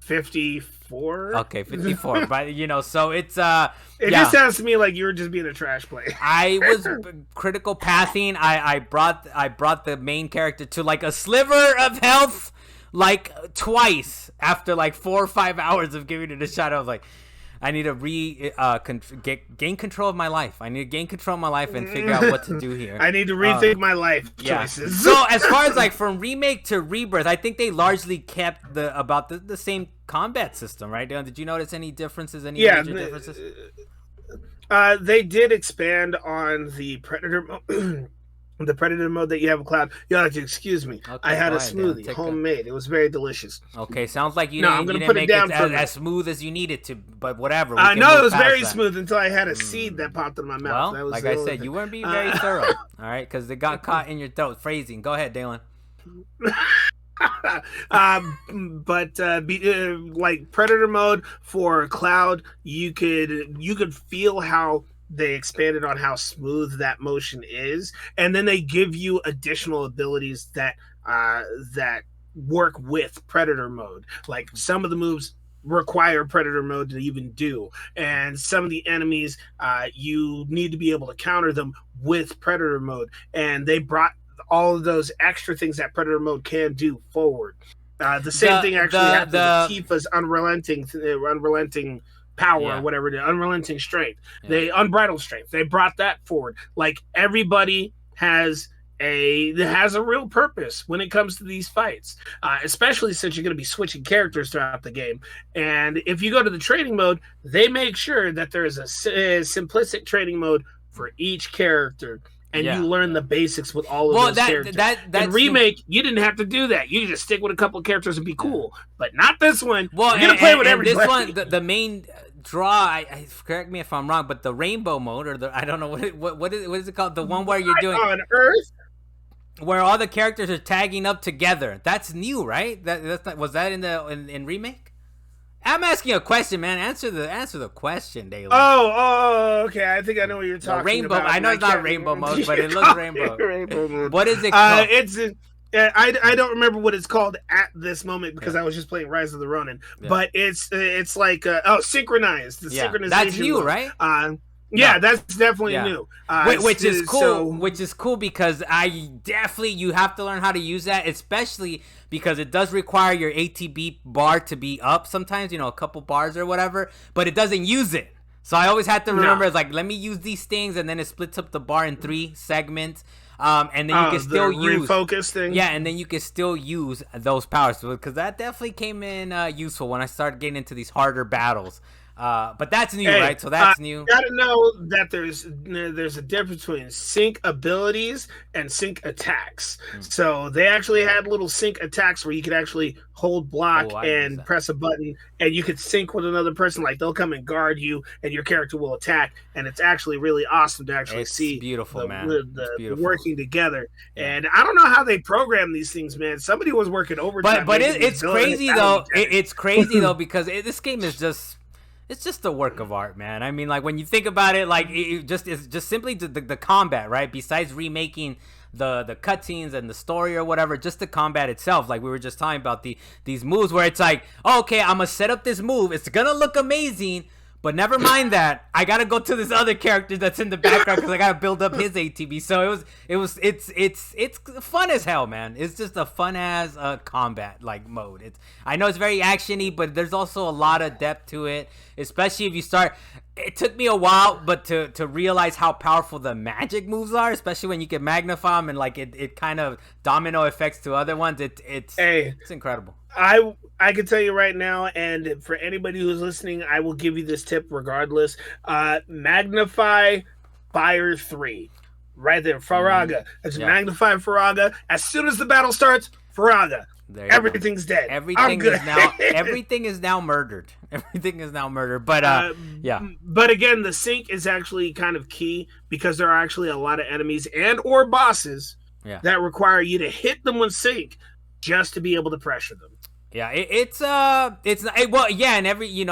B: 54.
A: Okay, 54. But so it's
B: it just sounds to me like you were just being a trash player.
A: I was critical pathing. I brought the main character to like a sliver of health like twice after like 4 or 5 hours of giving it a shot. I was like, I need to gain control of my life. I need to gain control of my life and figure out what to do here.
B: I need to rethink my life choices.
A: So as far as like from remake to rebirth, I think they largely kept the same combat system, right? Did you notice any differences? Any major differences?
B: They did expand on the Predator the Predator mode that you have in Cloud. You'll have to excuse me. Okay, I had a smoothie, homemade. It was very delicious.
A: Okay, sounds like you didn't make it as smooth as you needed to, but whatever.
B: No, it was very smooth until I had a seed that popped in my mouth.
A: Well, like I said, you weren't being very thorough, all right? Because it got caught in your throat. Phrasing. Go ahead, Dalan.
B: Like Predator mode for Cloud, you could feel how they expanded on how smooth that motion is, and then they give you additional abilities that work with Predator mode. Like some of the moves require Predator mode to even do, and some of the enemies you need to be able to counter them with Predator mode, and they brought all of those extra things that Predator mode can do forward. The same thing actually happened with Tifa's unrelenting power or whatever, the unrelenting strength, the unbridled strength. They brought that forward. Like everybody has a real purpose when it comes to these fights, especially since you're going to be switching characters throughout the game. And if you go to the training mode, they make sure that there is a simplistic training mode for each character. And you learn the basics with all of those characters. In Remake, you didn't have to do that. You just stick with a couple of characters and be cool. But not this one. Well, you're going to play with everybody.
A: This one, the main draw, correct me if I'm wrong, but the rainbow mode, or I don't know, what is it called? The one where you're doing...
B: On Earth?
A: Where all the characters are tagging up together. That's new, right? Was that in Remake? I'm asking a question, man. Answer the question, Dalan.
B: Oh, okay. I think I know what you're talking about.
A: I know it's not rainbow mode, but it looks rainbow.
B: Rainbow mode.
A: What is it called?
B: I don't remember what it's called at this moment because I was just playing Rise of the Ronin. Yeah. But it's like synchronized. The synchronization.
A: That's new,
B: mode.
A: Right?
B: Yeah, that's definitely new.
A: Which is cool. Which is cool because you have to learn how to use that, especially because it does require your ATB bar to be up sometimes, a couple bars or whatever, but it doesn't use it. So I always have to remember, it's like, let me use these things, and then it splits up the bar in 3 segments. And then you can still use
B: refocus thing.
A: Yeah, and then you can still use those powers because that definitely came in useful when I started getting into these harder battles. But that's new, right? So that's new.
B: You gotta know that there's a difference between sync abilities and sync attacks. So they actually had little sync attacks where you could actually hold block and press a button, and you could sync with another person. Like they'll come and guard you, and your character will attack. And it's actually really awesome to actually see
A: beautiful, man.
B: The working together. Yeah. And I don't know how they program these things, man. Somebody was working overtime.
A: But it's crazy though. It's crazy though because this game is just. It's just a work of art, man. I mean, like when you think about it, like it's just simply the combat, right? Besides remaking the cutscenes and the story or whatever, just the combat itself. Like we were just talking about these moves where it's like, oh, okay, I'm gonna set up this move. It's gonna look amazing, but never mind that. I gotta go to this other character that's in the background because I gotta build up his ATB. So it's fun as hell, man. It's just a fun as combat like mode. I know it's very actiony, but there's also a lot of depth to it. Especially if you start, it took me a while, but to realize how powerful the magic moves are, especially when you can magnify them and like it kind of domino effects to other ones. It's incredible.
B: I can tell you right now, and for anybody who's listening, I will give you this tip regardless. Magnify Fire 3. Right there, Faraga. It's magnify Faraga. As soon as the battle starts, Faraga. Everything's dead.
A: Everything is now murdered. Everything is now murdered. But
B: But again, the sync is actually kind of key because there are actually a lot of enemies and or bosses that require you to hit them with sync just to be able to pressure them.
A: Yeah, and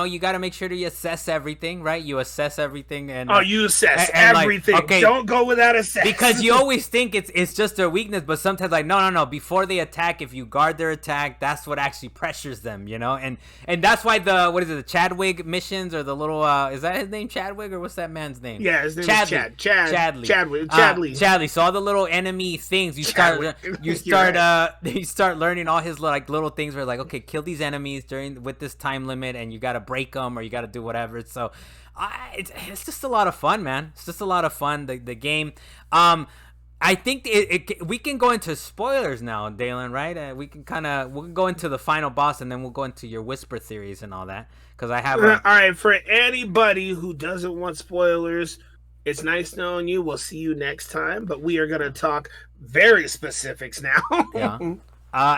A: you got to make sure to assess everything, right? You assess everything, and
B: you assess everything. Like, okay, don't go without assess
A: because you always think it's just their weakness, but sometimes like no. Before they attack, if you guard their attack, that's what actually pressures them, and that's why the Chadwick missions or the little is that his name Chadwick or what's that man's name?
B: Yeah, his name is Chadley.
A: Chadley. So all the little enemy things you start learning all his little things where like okay. Kill these enemies with this time limit, and you got to break them or you got to do whatever. So it's just a lot of fun, man. It's just a lot of fun. The game. I think we can go into spoilers now, Dalan, right? We'll go into the final boss, and then we'll go into your whisper theories and all that. Because I have.
B: All right, for anybody who doesn't want spoilers, it's nice knowing you. We'll see you next time, but we are gonna talk very specifics now.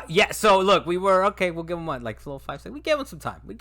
A: Yeah. So look, we'll give him what, like a little 5 seconds. We gave him some time.
B: You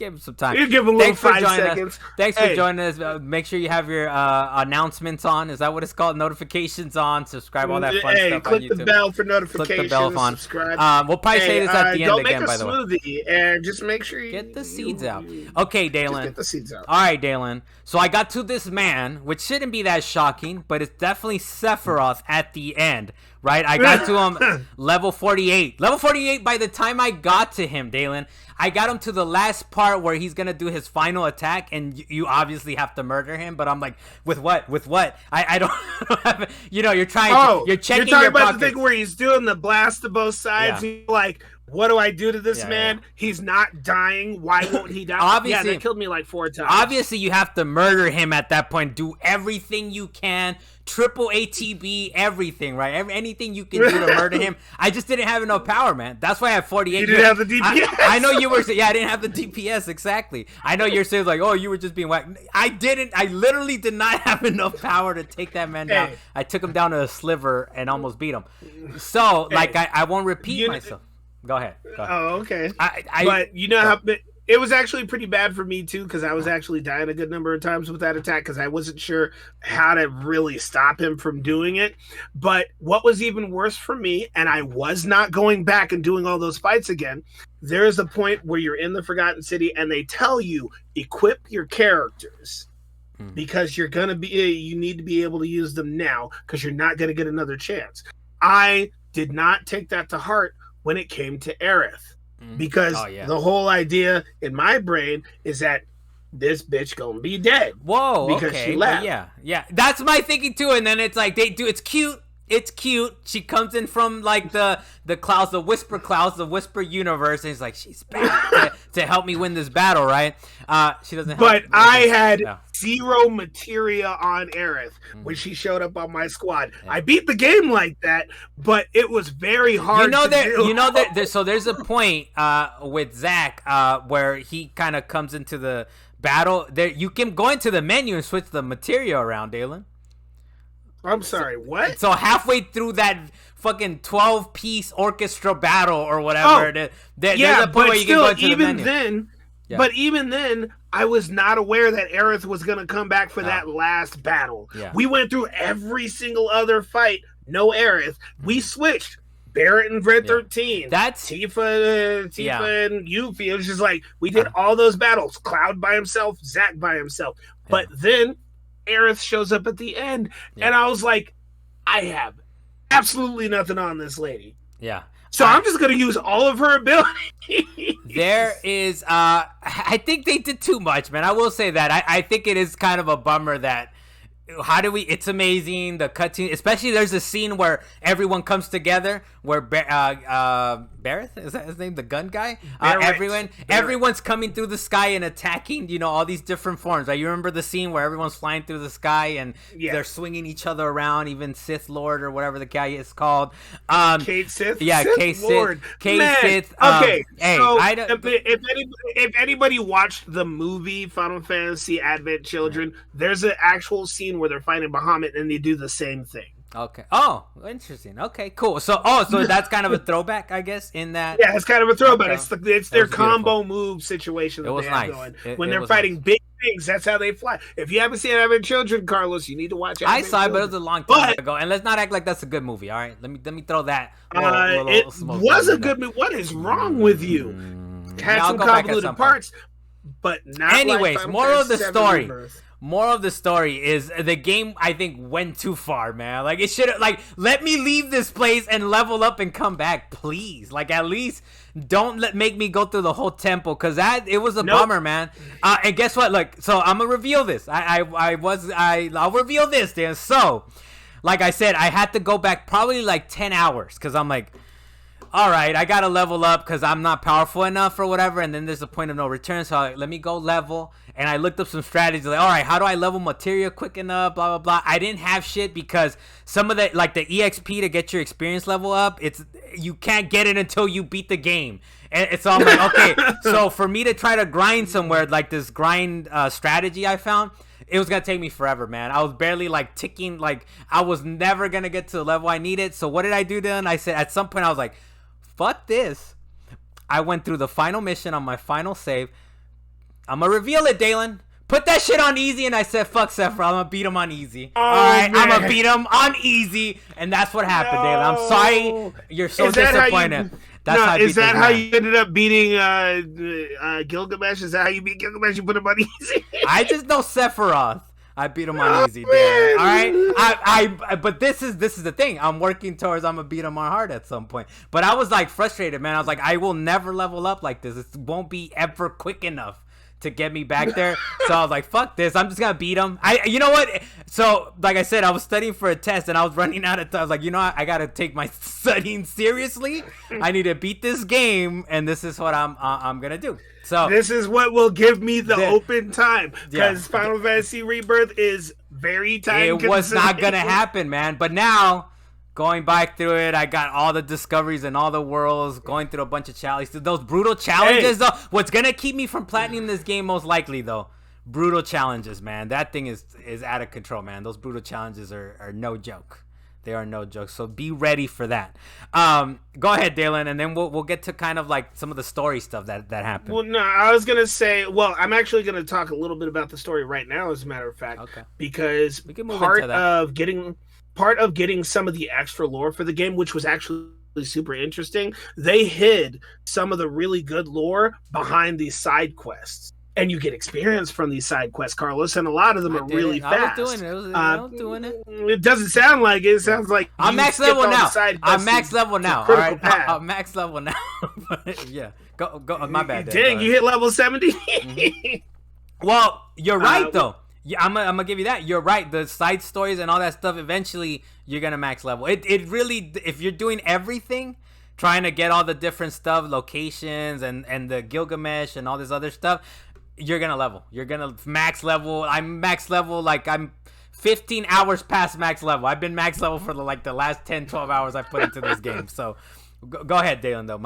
B: give him a little 5 seconds.
A: Thanks for joining us. Make sure you have your announcements on. Is that what it's called? Notifications on. Subscribe, all that fun stuff on YouTube.
B: Click the bell for notifications.
A: Click the bell on. Subscribe. We'll probably say this at the end again, by the way.
B: Don't make a smoothie and just make sure you
A: get the seeds out. Okay, Dalan.
B: Get the seeds out.
A: All right, Dalan. So I got to this man, which shouldn't be that shocking, but it's definitely Sephiroth at the end. Right, I got to him level 48. Level 48 by the time I got to him, Dalan. I got him to the last part where he's going to do his final attack, and you obviously have to murder him. But I'm like, with what? With what? I don't have, you're trying you're checking your
B: about
A: pockets.
B: The thing where he's doing the blast to both sides. Yeah. He's like, what do I do to this man? Yeah. He's not dying. Why won't he die?
A: Obviously,
B: that killed me like 4 times.
A: Obviously, you have to murder him at that point. Do everything you can. Triple ATB, everything, right? Anything you can do to murder him. I just didn't have enough power, man. That's why I have 48.
B: You didn't have the DPS.
A: I know you were saying, I didn't have the DPS, exactly. I know you're saying like, oh, you were just being whacked. I didn't. I literally did not have enough power to take that man down. I took him down to a sliver and almost beat him. So, I won't repeat myself. Go ahead.
B: Oh, okay. But you know how... It was actually pretty bad for me, too, because I was actually dying a good number of times with that attack because I wasn't sure how to really stop him from doing it. But what was even worse for me, and I was not going back and doing all those fights again, there is a point where you're in the Forgotten City and they tell you, equip your characters because you need to be able to use them now because you're not going to get another chance. I did not take that to heart when it came to Aerith. Because the whole idea in my brain is that this bitch gonna be dead.
A: Whoa,
B: because she left.
A: Yeah. That's my thinking too. And then it's like it's cute. It's cute. She comes in from like the clouds, the whisper clouds, the whisper universe, and it's like she's back to help me win this battle, right? She doesn't.
B: But I had zero materia on Aerith when she showed up on my squad. I beat the game like that, but it was very hard to do.
A: So there's a point with Zach where he kind of comes into the battle. There, you can go into the menu and switch the materia around, Dalan.
B: I'm sorry, what?
A: So halfway through that fucking 12-piece orchestra battle or whatever, there's a point where you can go into the menu. But even then, I was not aware that Aerith was going to come back for that last battle. Yeah. We went through every single other fight, no Aerith. We switched. Barrett and Red 13. That's Tifa and Yuffie. It was just like, we did all those battles. Cloud by himself, Zack by himself. But then Aerith shows up at the end, and I was like, I have absolutely nothing on this lady. Yeah.
B: So I'm just going to use all of her abilities.
A: There is, I think they did too much, man. I will say that. I think it is kind of a bummer that, it's amazing, the cutscene, especially there's a scene where everyone comes together, where Barrett, is that his name, the gun guy? Everyone's coming through the sky and attacking, all these different forms, right? You remember the scene where everyone's flying through the sky and they're swinging each other around, even Sith Lord or whatever the guy is called.
B: Kate Sith?
A: Yeah,
B: Sith
A: Kate
B: Lord.
A: Sith. Kate Sith.
B: Okay,
A: hey,
B: so if anybody watched the movie Final Fantasy Advent Children, there's an actual scene where they're fighting Bahamut and they do the same thing.
A: Okay. Oh, interesting. Okay, cool. So that's kind of a throwback, I guess, in that.
B: Yeah, it's kind of a throwback. It's their combo move situation that
A: they have
B: going. When they're fighting big things, that's how they fly. If you haven't seen Advent Children, Carlos, you need to watch it.
A: I saw it, but it was a long time ago. And let's not act like that's a good movie, all right? Let me throw that.
B: It was a good movie. What is wrong with you? Had some convoluted parts, but not.
A: Anyways,
B: like
A: moral of the story.
B: Rebirth.
A: Moral of the story is the game, I think, went too far, man. Like, it should have, let me leave this place and level up and come back, please. Like, at least don't make me go through the whole temple, because it was a bummer, man. And guess what? So I'm gonna reveal this. I'll reveal this, Dan. So, like I said, I had to go back probably 10 hours, because I'm like, all right, I gotta level up because I'm not powerful enough or whatever, and then there's a point of no return, so let me go level. And I looked up some strategies, all right, how do I level materia quick enough, blah, blah, blah. I didn't have shit because some of the, the EXP to get your experience level up, you can't get it until you beat the game. And so I'm like, okay, so for me to try to grind somewhere, this grind strategy I found, it was going to take me forever, man. I was barely ticking, I was never going to get to the level I needed. So what did I do then? I said, at some point I was like, fuck this. I went through the final mission on my final save. I'm going to reveal it, Dalan. Put that shit on easy, and I said, fuck Sephiroth. I'm going to beat him on easy.
B: Oh,
A: all right,
B: man.
A: I'm going to beat him on easy. And that's what happened, Dalan. I'm sorry. You're so disappointed.
B: Is that how you ended up beating Gilgamesh? Is that how you beat Gilgamesh? You put him on easy?
A: I just know Sephiroth. I beat him on easy, Dalan. All right, but this is the thing. I'm working towards. I'm gonna beat him on hard at some point. But I was frustrated, man. I was like, I will never level up like this. It won't be ever quick enough to get me back there. So I was like, fuck this. I'm just gonna beat him. You know what? So like I said, I was studying for a test and I was running out of time. I was like, you know what? I gotta take my studying seriously. I need to beat this game, and this is what I'm gonna do. So
B: this is what will give me the open time, because Final Fantasy Rebirth is very time consuming.
A: It was not gonna happen, man. But now, going back through it, I got all the discoveries and all the worlds, going through a bunch of challenges. Those brutal challenges, though, what's gonna keep me from platinum this game most likely, though, brutal challenges, man. That thing is out of control, man. Those brutal challenges are no joke. They are no joke. So be ready for that. Go ahead, Dalan, and then we'll get to kind of some of the story stuff that happened.
B: Well, no, I was gonna say. Well, I'm actually gonna talk a little bit about the story right now, as a matter of fact. Okay. Because part of getting some of the extra lore for the game, which was actually super interesting, they hid some of the really good lore behind these side quests. And you get experience from these side quests, Carlos, and a lot of them are really fast.
A: I was doing it.
B: It doesn't sound like it. It sounds like
A: I'm max level now. I'm max level now. All right, I'm max level now. Yeah, go. My bad.
B: Dang, you hit level 70.
A: Mm-hmm. Well, you're right though. Yeah, I'm gonna give you that. You're right. The side stories and all that stuff. Eventually, you're gonna max level. It really, if you're doing everything, trying to get all the different stuff, locations, and the Gilgamesh and all this other stuff. You're gonna level. You're gonna max level. I'm max level. Like I'm 15 hours past max level. I've been max level for the last 10, 12 hours I've put into this game. So go ahead, Dalan. Though,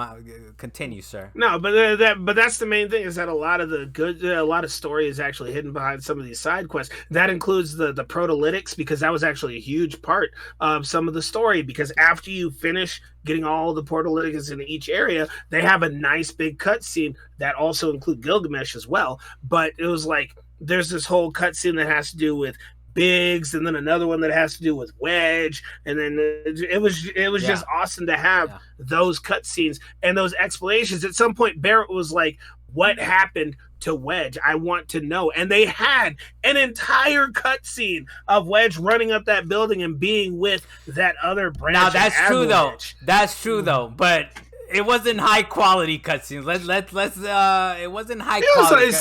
A: continue, sir.
B: No, but that's the main thing, is that a lot of story is actually hidden behind some of these side quests. That includes the protolytics, because that was actually a huge part of some of the story. Because after you finish getting all the protolytics in each area, they have a nice big cutscene that also include Gilgamesh as well. But it was like there's this whole cutscene that has to do with Biggs, and then another one that has to do with Wedge, and then it was just awesome to have those cutscenes and those explanations. At some point, Barrett was like, "What happened to Wedge? I want to know." And they had an entire cutscene of Wedge running up that building and being with that other branch.
A: Now that's true though. That's true though, but it wasn't high quality cutscenes. It wasn't high quality.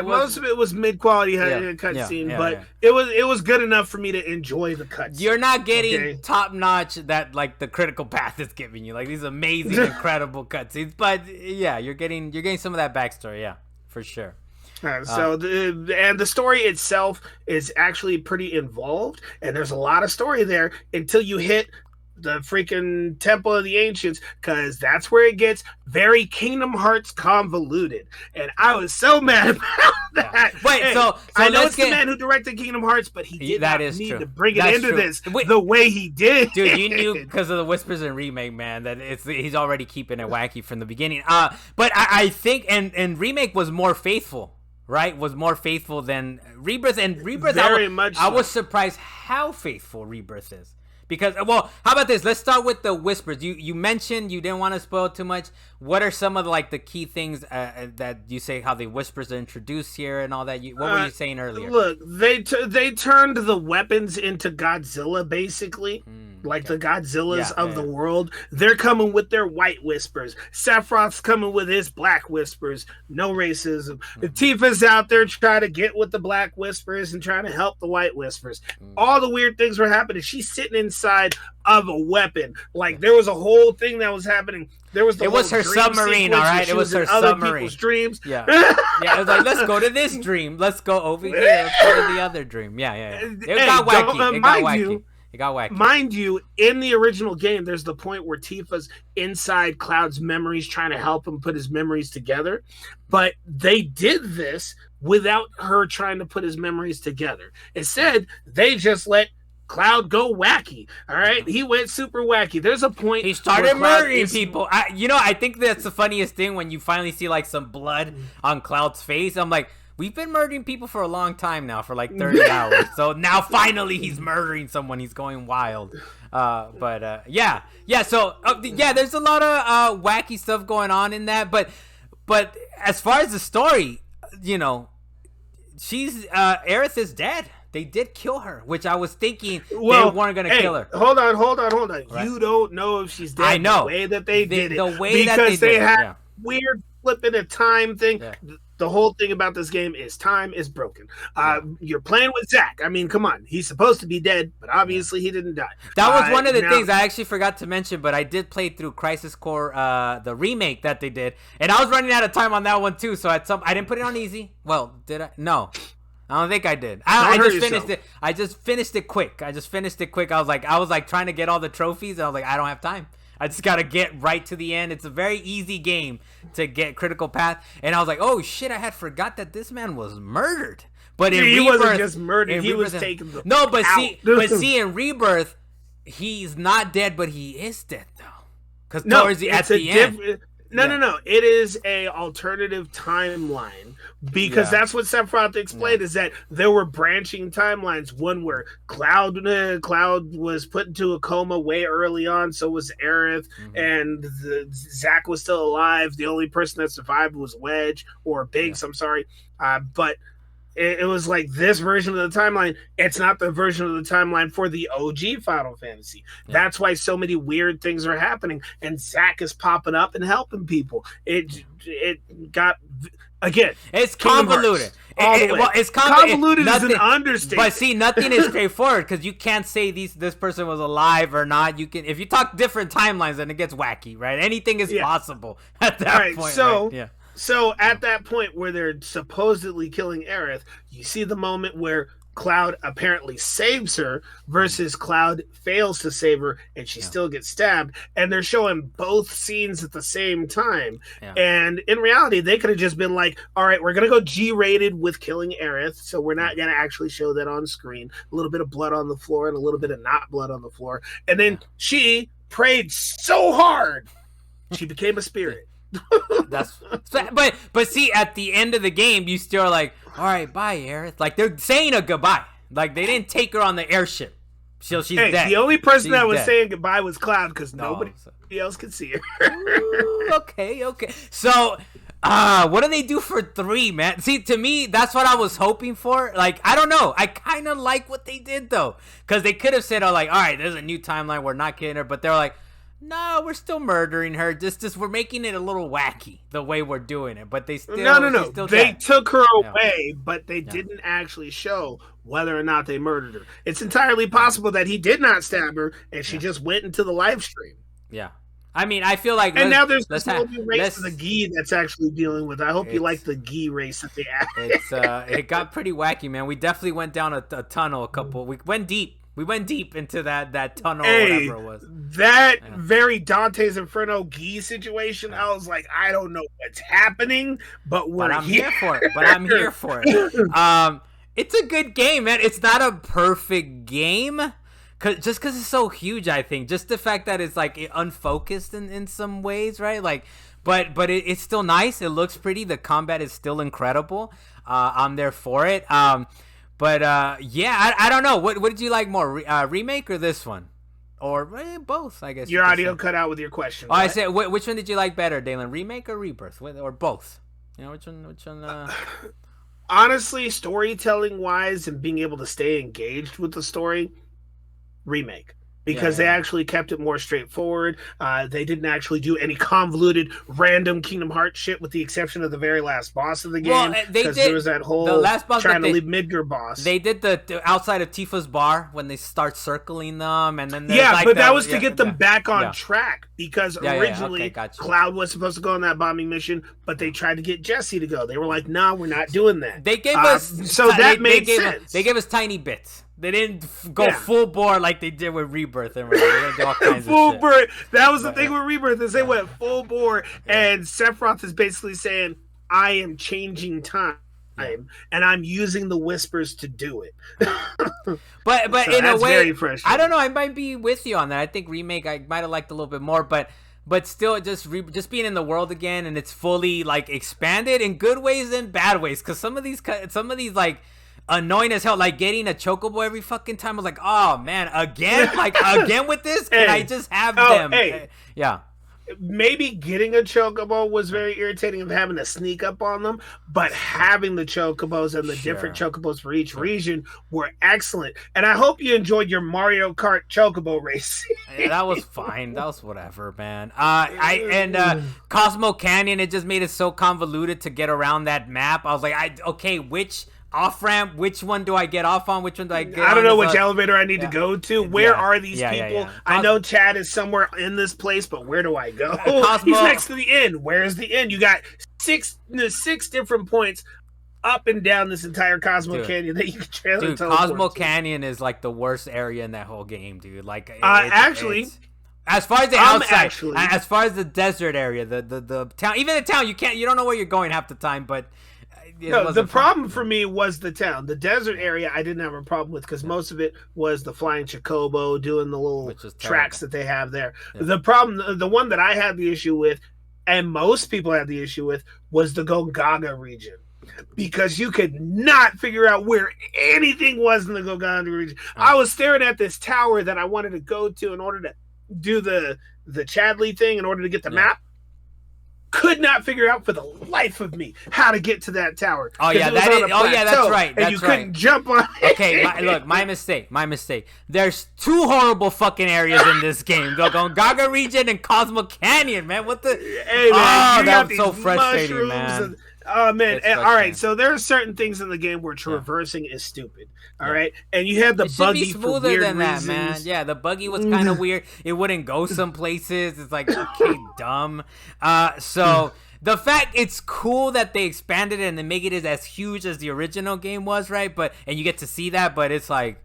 B: Most of it was mid quality cutscene, but it was good enough for me to enjoy the cutscene.
A: You're not getting top notch that like the Critical Path is giving you, like these amazing, incredible cutscenes. But yeah, you're getting some of that backstory, yeah, for sure.
B: The story itself is actually pretty involved, and there's a lot of story there until you hit the freaking Temple of the Ancients, because that's where it gets very Kingdom Hearts convoluted, and I was so mad about that.
A: Wait, so
B: I know it's the man who directed Kingdom Hearts, but he did not need to bring it into this the way he did.
A: Dude, you knew because of the whispers in Remake, man, that he's already keeping it wacky from the beginning. But I think and Remake was more faithful. Right, was more faithful than Rebirth, and Rebirth. I was surprised how faithful Rebirth is. Because, well, how about this? Let's start with the whispers. You mentioned you didn't want to spoil too much. What are some of the key things that you say how the whispers are introduced here and all that? What were you saying earlier?
B: Look, they turned the weapons into Godzilla, basically. The Godzillas of the world. They're coming with their white whispers. Sephiroth's coming with his black whispers. No racism. Tifa's out there trying to get with the black whispers and trying to help the white whispers. All the weird things were happening. She's sitting inside of a weapon. There was a whole thing that was happening. It
A: was her submarine, all right? It was her submarine.
B: Other people's dreams.
A: Yeah. It was like, let's go to this dream. Let's go over here. Let's go to the other dream. Yeah. It got wacky. It got wacky.
B: Mind you, in the original game, there's the point where Tifa's inside Cloud's memories trying to help him put his memories together. But they did this without her trying to put his memories together. Instead, they just let Cloud go wacky. All right, he went super wacky. There's a point
A: he started murdering people. I think that's the funniest thing when you finally see some blood on Cloud's face. I'm like, we've been murdering people for a long time now, for 30 hours. So now finally he's murdering someone. He's going wild. So there's a lot of wacky stuff going on in that. But as far as the story, she's Aerith is dead. They did kill her, which I was thinking they weren't going to kill her.
B: Hold on. Right. You don't know if she's dead.
A: I know.
B: The way that they did it. The way because they had weird flipping a time thing. Yeah. The whole thing about this game is time is broken. You're playing with Zack. I mean, come on. He's supposed to be dead, but obviously he didn't die.
A: That was one of the things I actually forgot to mention, but I did play through Crisis Core, the remake that they did, and I was running out of time on that one too. So I didn't put it on easy. Well, did I? No. I don't think I did. I just finished it. I just finished it quick. I was like trying to get all the trophies, and I was like, I don't have time. I just gotta get right to the end. It's a very easy game to get Critical Path, and I was like, oh shit, I had forgot that this man was murdered. But in
B: he
A: Rebirth,
B: wasn't just murdered. He was taken.
A: See, in Rebirth, he's not dead, but he is dead though. Because at the end.
B: No. It is a alternative timeline because that's what Sephiroth explained is that there were branching timelines. One where Cloud was put into a coma way early on, so was Aerith, and Zack was still alive. The only person that survived was Wedge or Biggs. I'm sorry, but. It was like this version of the timeline. It's not the version of the timeline for the OG Final Fantasy. Yeah. That's why so many weird things are happening, and Zack is popping up and helping people. It got again.
A: It's convoluted. It's
B: convoluted is an understatement.
A: But see, nothing is straightforward because you can't say this person was alive or not. You can if you talk different timelines, then it gets wacky, right? Anything is possible at that point.
B: So.
A: Right? Yeah.
B: So at that point where they're supposedly killing Aerith, you see the moment where Cloud apparently saves her versus Cloud fails to save her and she still gets stabbed. And they're showing both scenes at the same time.
A: Yeah.
B: And in reality, they could have just been like, all right, we're going to go G-rated with killing Aerith. So we're not going to actually show that on screen. A little bit of blood on the floor and a little bit of not blood on the floor. And then she prayed so hard, she became a spirit.
A: But see, at the end of the game, you still are like, all right, bye, Aerith. Like, they're saying a goodbye. Like, they didn't take her on the airship. She's dead.
B: The only person that was saying goodbye was Cloud because nobody else could see her.
A: Ooh, okay. So, what do they do for 3, man? See, to me, that's what I was hoping for. Like, I don't know. I kind of like what they did, though. Because they could have said, all right, there's a new timeline. We're not killing her. But they're like, no, we're still murdering her. Just we're making it a little wacky the way we're doing it. But they still
B: no. They took her away, but they didn't actually show whether or not they murdered her. It's entirely possible that he did not stab her and she just went into the live stream.
A: Yeah. I mean, I feel like...
B: And now there's this whole new race of the Gi that's actually dealing with. I hope you like the Gi race that they added.
A: It got pretty wacky, man. We definitely went down a tunnel We went deep. We went deep into that tunnel or whatever it was.
B: That very Dante's Inferno Gi situation, I was like, I don't know what's happening, but I'm
A: here for it. It's a good game, man. It's not a perfect game. Just because it's so huge, I think. Just the fact that it's like unfocused in some ways, right? Like, but it's still nice. It looks pretty. The combat is still incredible. I'm there for it. But I don't know. What did you like more, remake or this one, or both? I guess
B: your audio cut out with your question.
A: I said, which one did you like better, Dalan? Remake or Rebirth, or both? You know, which one?
B: Honestly, storytelling wise and being able to stay engaged with the story, remake. Because they actually kept it more straightforward. They didn't actually do any convoluted, random Kingdom Hearts shit, with the exception of the very last boss of the game. Because there was that whole
A: last boss
B: trying to leave Midgar boss.
A: They did the outside of Tifa's bar when they start circling them, and then
B: but that was to get them back on track. Because originally Cloud was supposed to go on that bombing mission, but they tried to get Jesse to go. They were like, "No, we're not doing that."
A: They gave us
B: that made sense.
A: They gave us tiny bits. They didn't go full bore like they did with Rebirth. And they're gonna do all kinds
B: full
A: of shit.
B: bore. That was the thing with Rebirth, is they went full bore, and Sephiroth is basically saying, "I am changing time, and I'm using the whispers to do it."
A: but
B: so
A: in a way,
B: I
A: don't know. I might be with you on that. I think remake I might have liked a little bit more, but still, just being in the world again, and it's fully like expanded in good ways and bad ways. Because some of these like annoying as hell, like getting a chocobo every fucking time. I was like, oh man, again, like again with this. Can I just have them? Yeah.
B: Maybe getting a chocobo was very irritating of having to sneak up on them, but having the chocobos and the different chocobos for each region were excellent. And I hope you enjoyed your Mario Kart chocobo race.
A: Yeah, that was fine. That was whatever, man. Cosmo Canyon, it just made it so convoluted to get around that map. I was like, which off-ramp, which one do I get off on? Which one do I get on?
B: I don't know which elevator I need to go to. Where are these people? I know Chad is somewhere in this place, but where do I go? He's next to the inn. Where's the inn? You got six different points up and down this entire Cosmo Canyon that you can trailer.
A: Dude, Cosmo Canyon is like the worst area in that whole game, dude. Like, as far as the outside, as far as the desert area, the town, even the town, you don't know where you're going half the time, but.
B: No, the problem for me was the town. The desert area I didn't have a problem with because most of it was the flying chocobo doing the little tracks that they have there. Yeah. The problem, the one that I had the issue with, and most people had the issue with, was the Gongaga region. Because you could not figure out where anything was in the Gongaga region. I was staring at this tower that I wanted to go to in order to do the Chadley thing in order to get the map. Could not figure out for the life of me how to get to that tower.
A: Oh yeah, that's right.
B: And you couldn't jump on it.
A: Okay, look, my mistake. There's two horrible fucking areas in this game: the Gongaga region and Cosmo Canyon. Man, what the?
B: Hey man,
A: that was so frustrating, man.
B: Oh man! All right, so there are certain things in the game where traversing is stupid. All right, and you had the buggy for weird than reasons.
A: That, man. Yeah, the buggy was kind of weird. It wouldn't go some places. It's like okay, dumb. So the fact it's cool that they expanded it and they make it as huge as the original game was, right? And you get to see that, but it's like,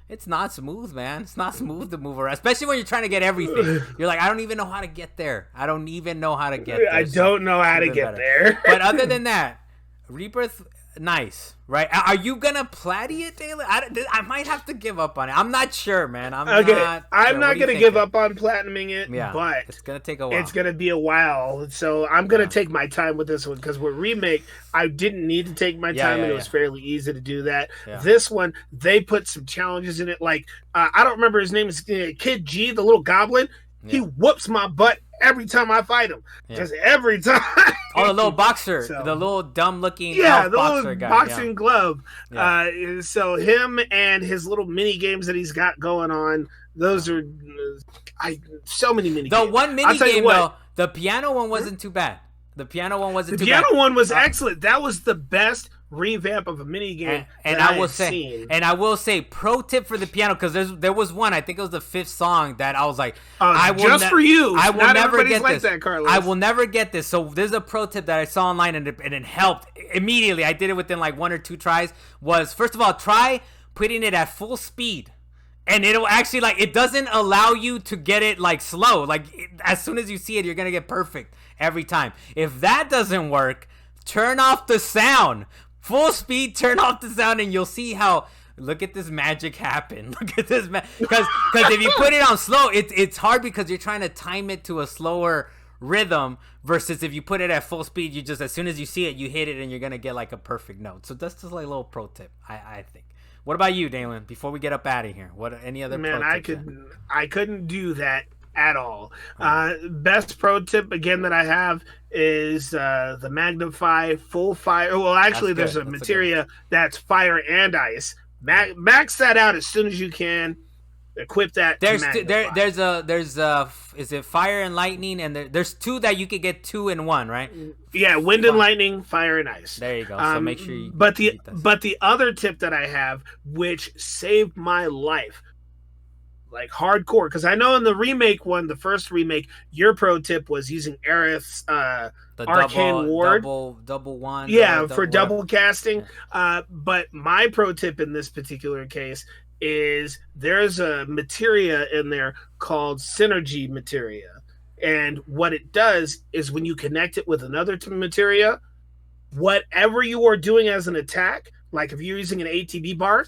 A: it's not smooth, man. It's not smooth to move around, especially when you're trying to get everything. You're like, I don't even know how to get there. I don't know how to get there. But other than that, Rebirth, nice, right? Are you gonna platy it, Dalan? I might have to give up on it. I'm not sure, man. I'm
B: not gonna give up on platinuming it, but
A: it's gonna take a while.
B: It's gonna be a while, so I'm gonna take my time with this one because with Remake, I didn't need to take my time, and it was fairly easy to do that. Yeah. This one, they put some challenges in it. Like I don't remember his name is Kid G, the little goblin. Yeah. He whoops my butt every time I fight him. Just every time.
A: Oh, the little boxer, the little dumb looking
B: the little
A: guy.
B: Boxing glove. So him and his little mini games that he's got going on, those are so many mini games.
A: The one mini game though, the piano one wasn't too bad. The piano one wasn't too bad.
B: The piano one was excellent. That was the best revamp of a mini game I will say pro tip for the piano, because there was one, I think it was the 5th song that I was like, I will never get this. That, Carlos. I will never get this. So there's a pro tip that I saw online and it helped immediately. I did it within like 1 or 2 tries. Was first of all, try putting it at full speed. And it'll actually, like, it doesn't allow you to get it, like, slow. Like, as soon as you see it, you're going to get perfect every time. If that doesn't work, turn off the sound. Full speed, turn off the sound, and you'll see how, look at this magic happen. Look at this, because if you put it on slow, it's hard because you're trying to time it to a slower rhythm versus if you put it at full speed, you just, as soon as you see it, you hit it, and you're going to get, like, a perfect note. So that's just, like, a little pro tip, I think. What about you, Dalan? Before we get up out of here, any other? Man, I couldn't do that at all. Best pro tip again that I have is the Magnify Full Fire. Well, actually, there's a materia that's fire and ice. Max that out as soon as you can. Equip that.
A: There's is it fire and lightning, and there's 2 that you could get 2 in 1, right?
B: Yeah, wind and lightning, fire and ice.
A: There you go. So make sure you.
B: But the other tip that I have, which saved my life, like hardcore, because I know in the remake one, the first remake, your pro tip was using Aerith's Arcane Ward,
A: double one.
B: For double casting. Yeah. But my pro tip in this particular case is there's a materia in there called synergy materia, and what it does is when you connect it with another materia, whatever you are doing as an attack, like if you're using an ATB bar,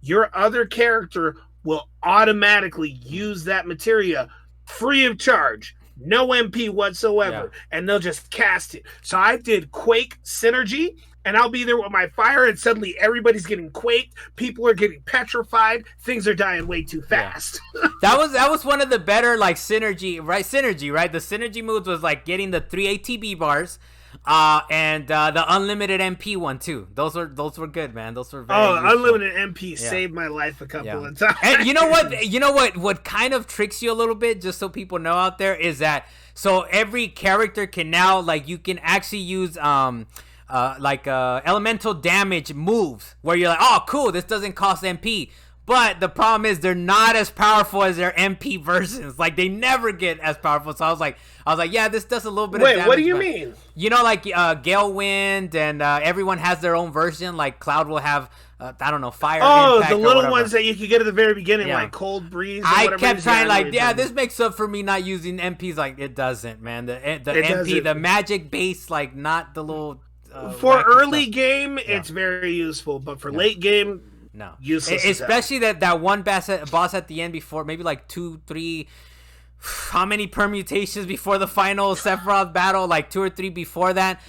B: your other character will automatically use that materia free of charge, no MP whatsoever, and they'll just cast it. So I did Quake Synergy, and I'll be there with my fire, and suddenly everybody's getting quaked. People are getting petrified. Things are dying way too fast.
A: Yeah. That was one of the better, like, synergy, right? The synergy moves was like getting the 3 ATB bars, and the unlimited MP one too. Those were good, man. Those were very useful.
B: Unlimited MP saved my life a couple of times.
A: And you know what? What kind of tricks you a little bit, just so people know out there, is that so every character can now, like, you can actually use elemental damage moves where you're like, oh cool, this doesn't cost MP, but the problem is they're not as powerful as their MP versions. Like, they never get as powerful. So I was like, yeah, this does a little bit of damage.
B: Wait, what do you mean?
A: You know, like Gale Wind, and everyone has their own version. Like Cloud will have I don't know, fire.
B: Oh, the little ones that you could get at the very beginning, like Cold Breeze.
A: I kept trying, like, this makes up for me not using MPs. Like, it doesn't, man. The MP, the magic base, like, not the little.
B: For early game, it's very useful, but for late game, useless.
A: Especially that one boss at the end before, maybe like 2, 3. How many permutations before the final Sephiroth battle? Like 2 or 3 before that.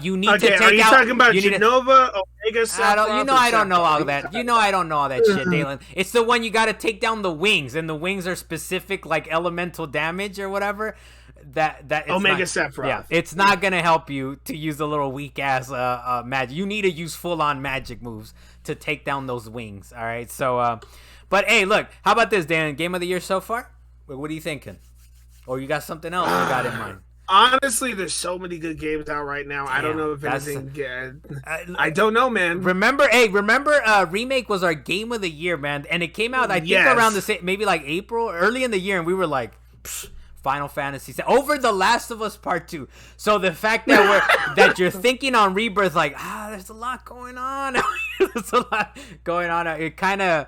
A: You need to take out.
B: Are you talking about Genova, Omega, Sephiroth?
A: I don't know all that. I don't know all that shit, Dalan. It's the one you got to take down the wings, and the wings are specific, like elemental damage or whatever. That
B: Omega Sephiroth.
A: Yeah, it's not gonna help you to use a little weak ass magic. You need to use full on magic moves to take down those wings. All right. So, but hey, look, how about this, Dan? Game of the year so far? What are you thinking? Or you got something else you got in mind?
B: Honestly, there's so many good games out right now. I don't know if anything good. I don't know, man.
A: Remember, Remake was our game of the year, man, and it came out I think around the same, maybe like April, early in the year, and we were like, Final Fantasy VII over The Last of Us Part 2. So the fact that that you're thinking on Rebirth, like, there's a lot going on. There's a lot going on. It kind of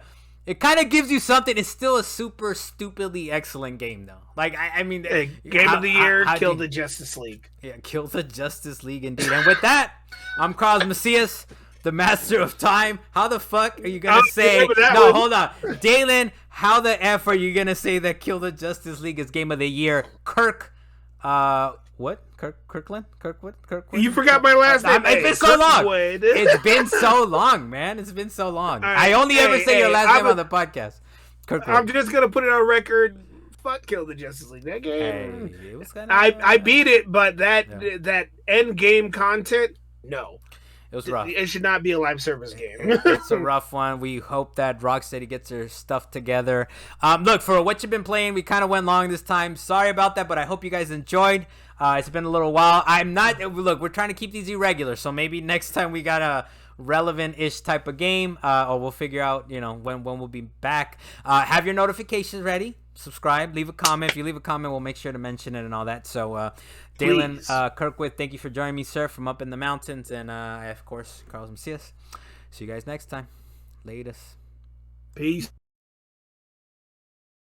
A: gives you something. It's still a super stupidly excellent game, though. Like, I mean,
B: game of the year, kill the Justice League.
A: Yeah, kill the Justice League, indeed. And with that, I'm Carlos Macias, the master of time. How the fuck are you gonna say? No, hold on, Dalan. How the f are you gonna say that Kill the Justice League is game of the year? What? Kirkland? Kirkwood?
B: You forgot my last name.
A: It's been so long. It's been so long, man. It's been so long. Right. I only ever say your last name on the podcast. Kirkwood.
B: I'm just gonna put it on record. Fuck Kill the Justice League. That game. Hey, it was I beat it, but that end game content, no.
A: It was rough.
B: It should not be a live service game.
A: It's a rough one. We hope that Rocksteady gets their stuff together. Look, for What You've Been Playing, we kind of went long this time. Sorry about that, but I hope you guys enjoyed. It's been a little while. Look, we're trying to keep these irregular, so maybe next time we got a relevant-ish type of game, or we'll figure out, when we'll be back. Have your notifications ready. Subscribe, leave a comment. If you leave a comment, we'll make sure to mention it and all that. So, Dalan Kirkwood, thank you for joining me, sir, from up in the mountains. And I, of course, Carlos Macias. See you guys next time. Latest.
B: Peace.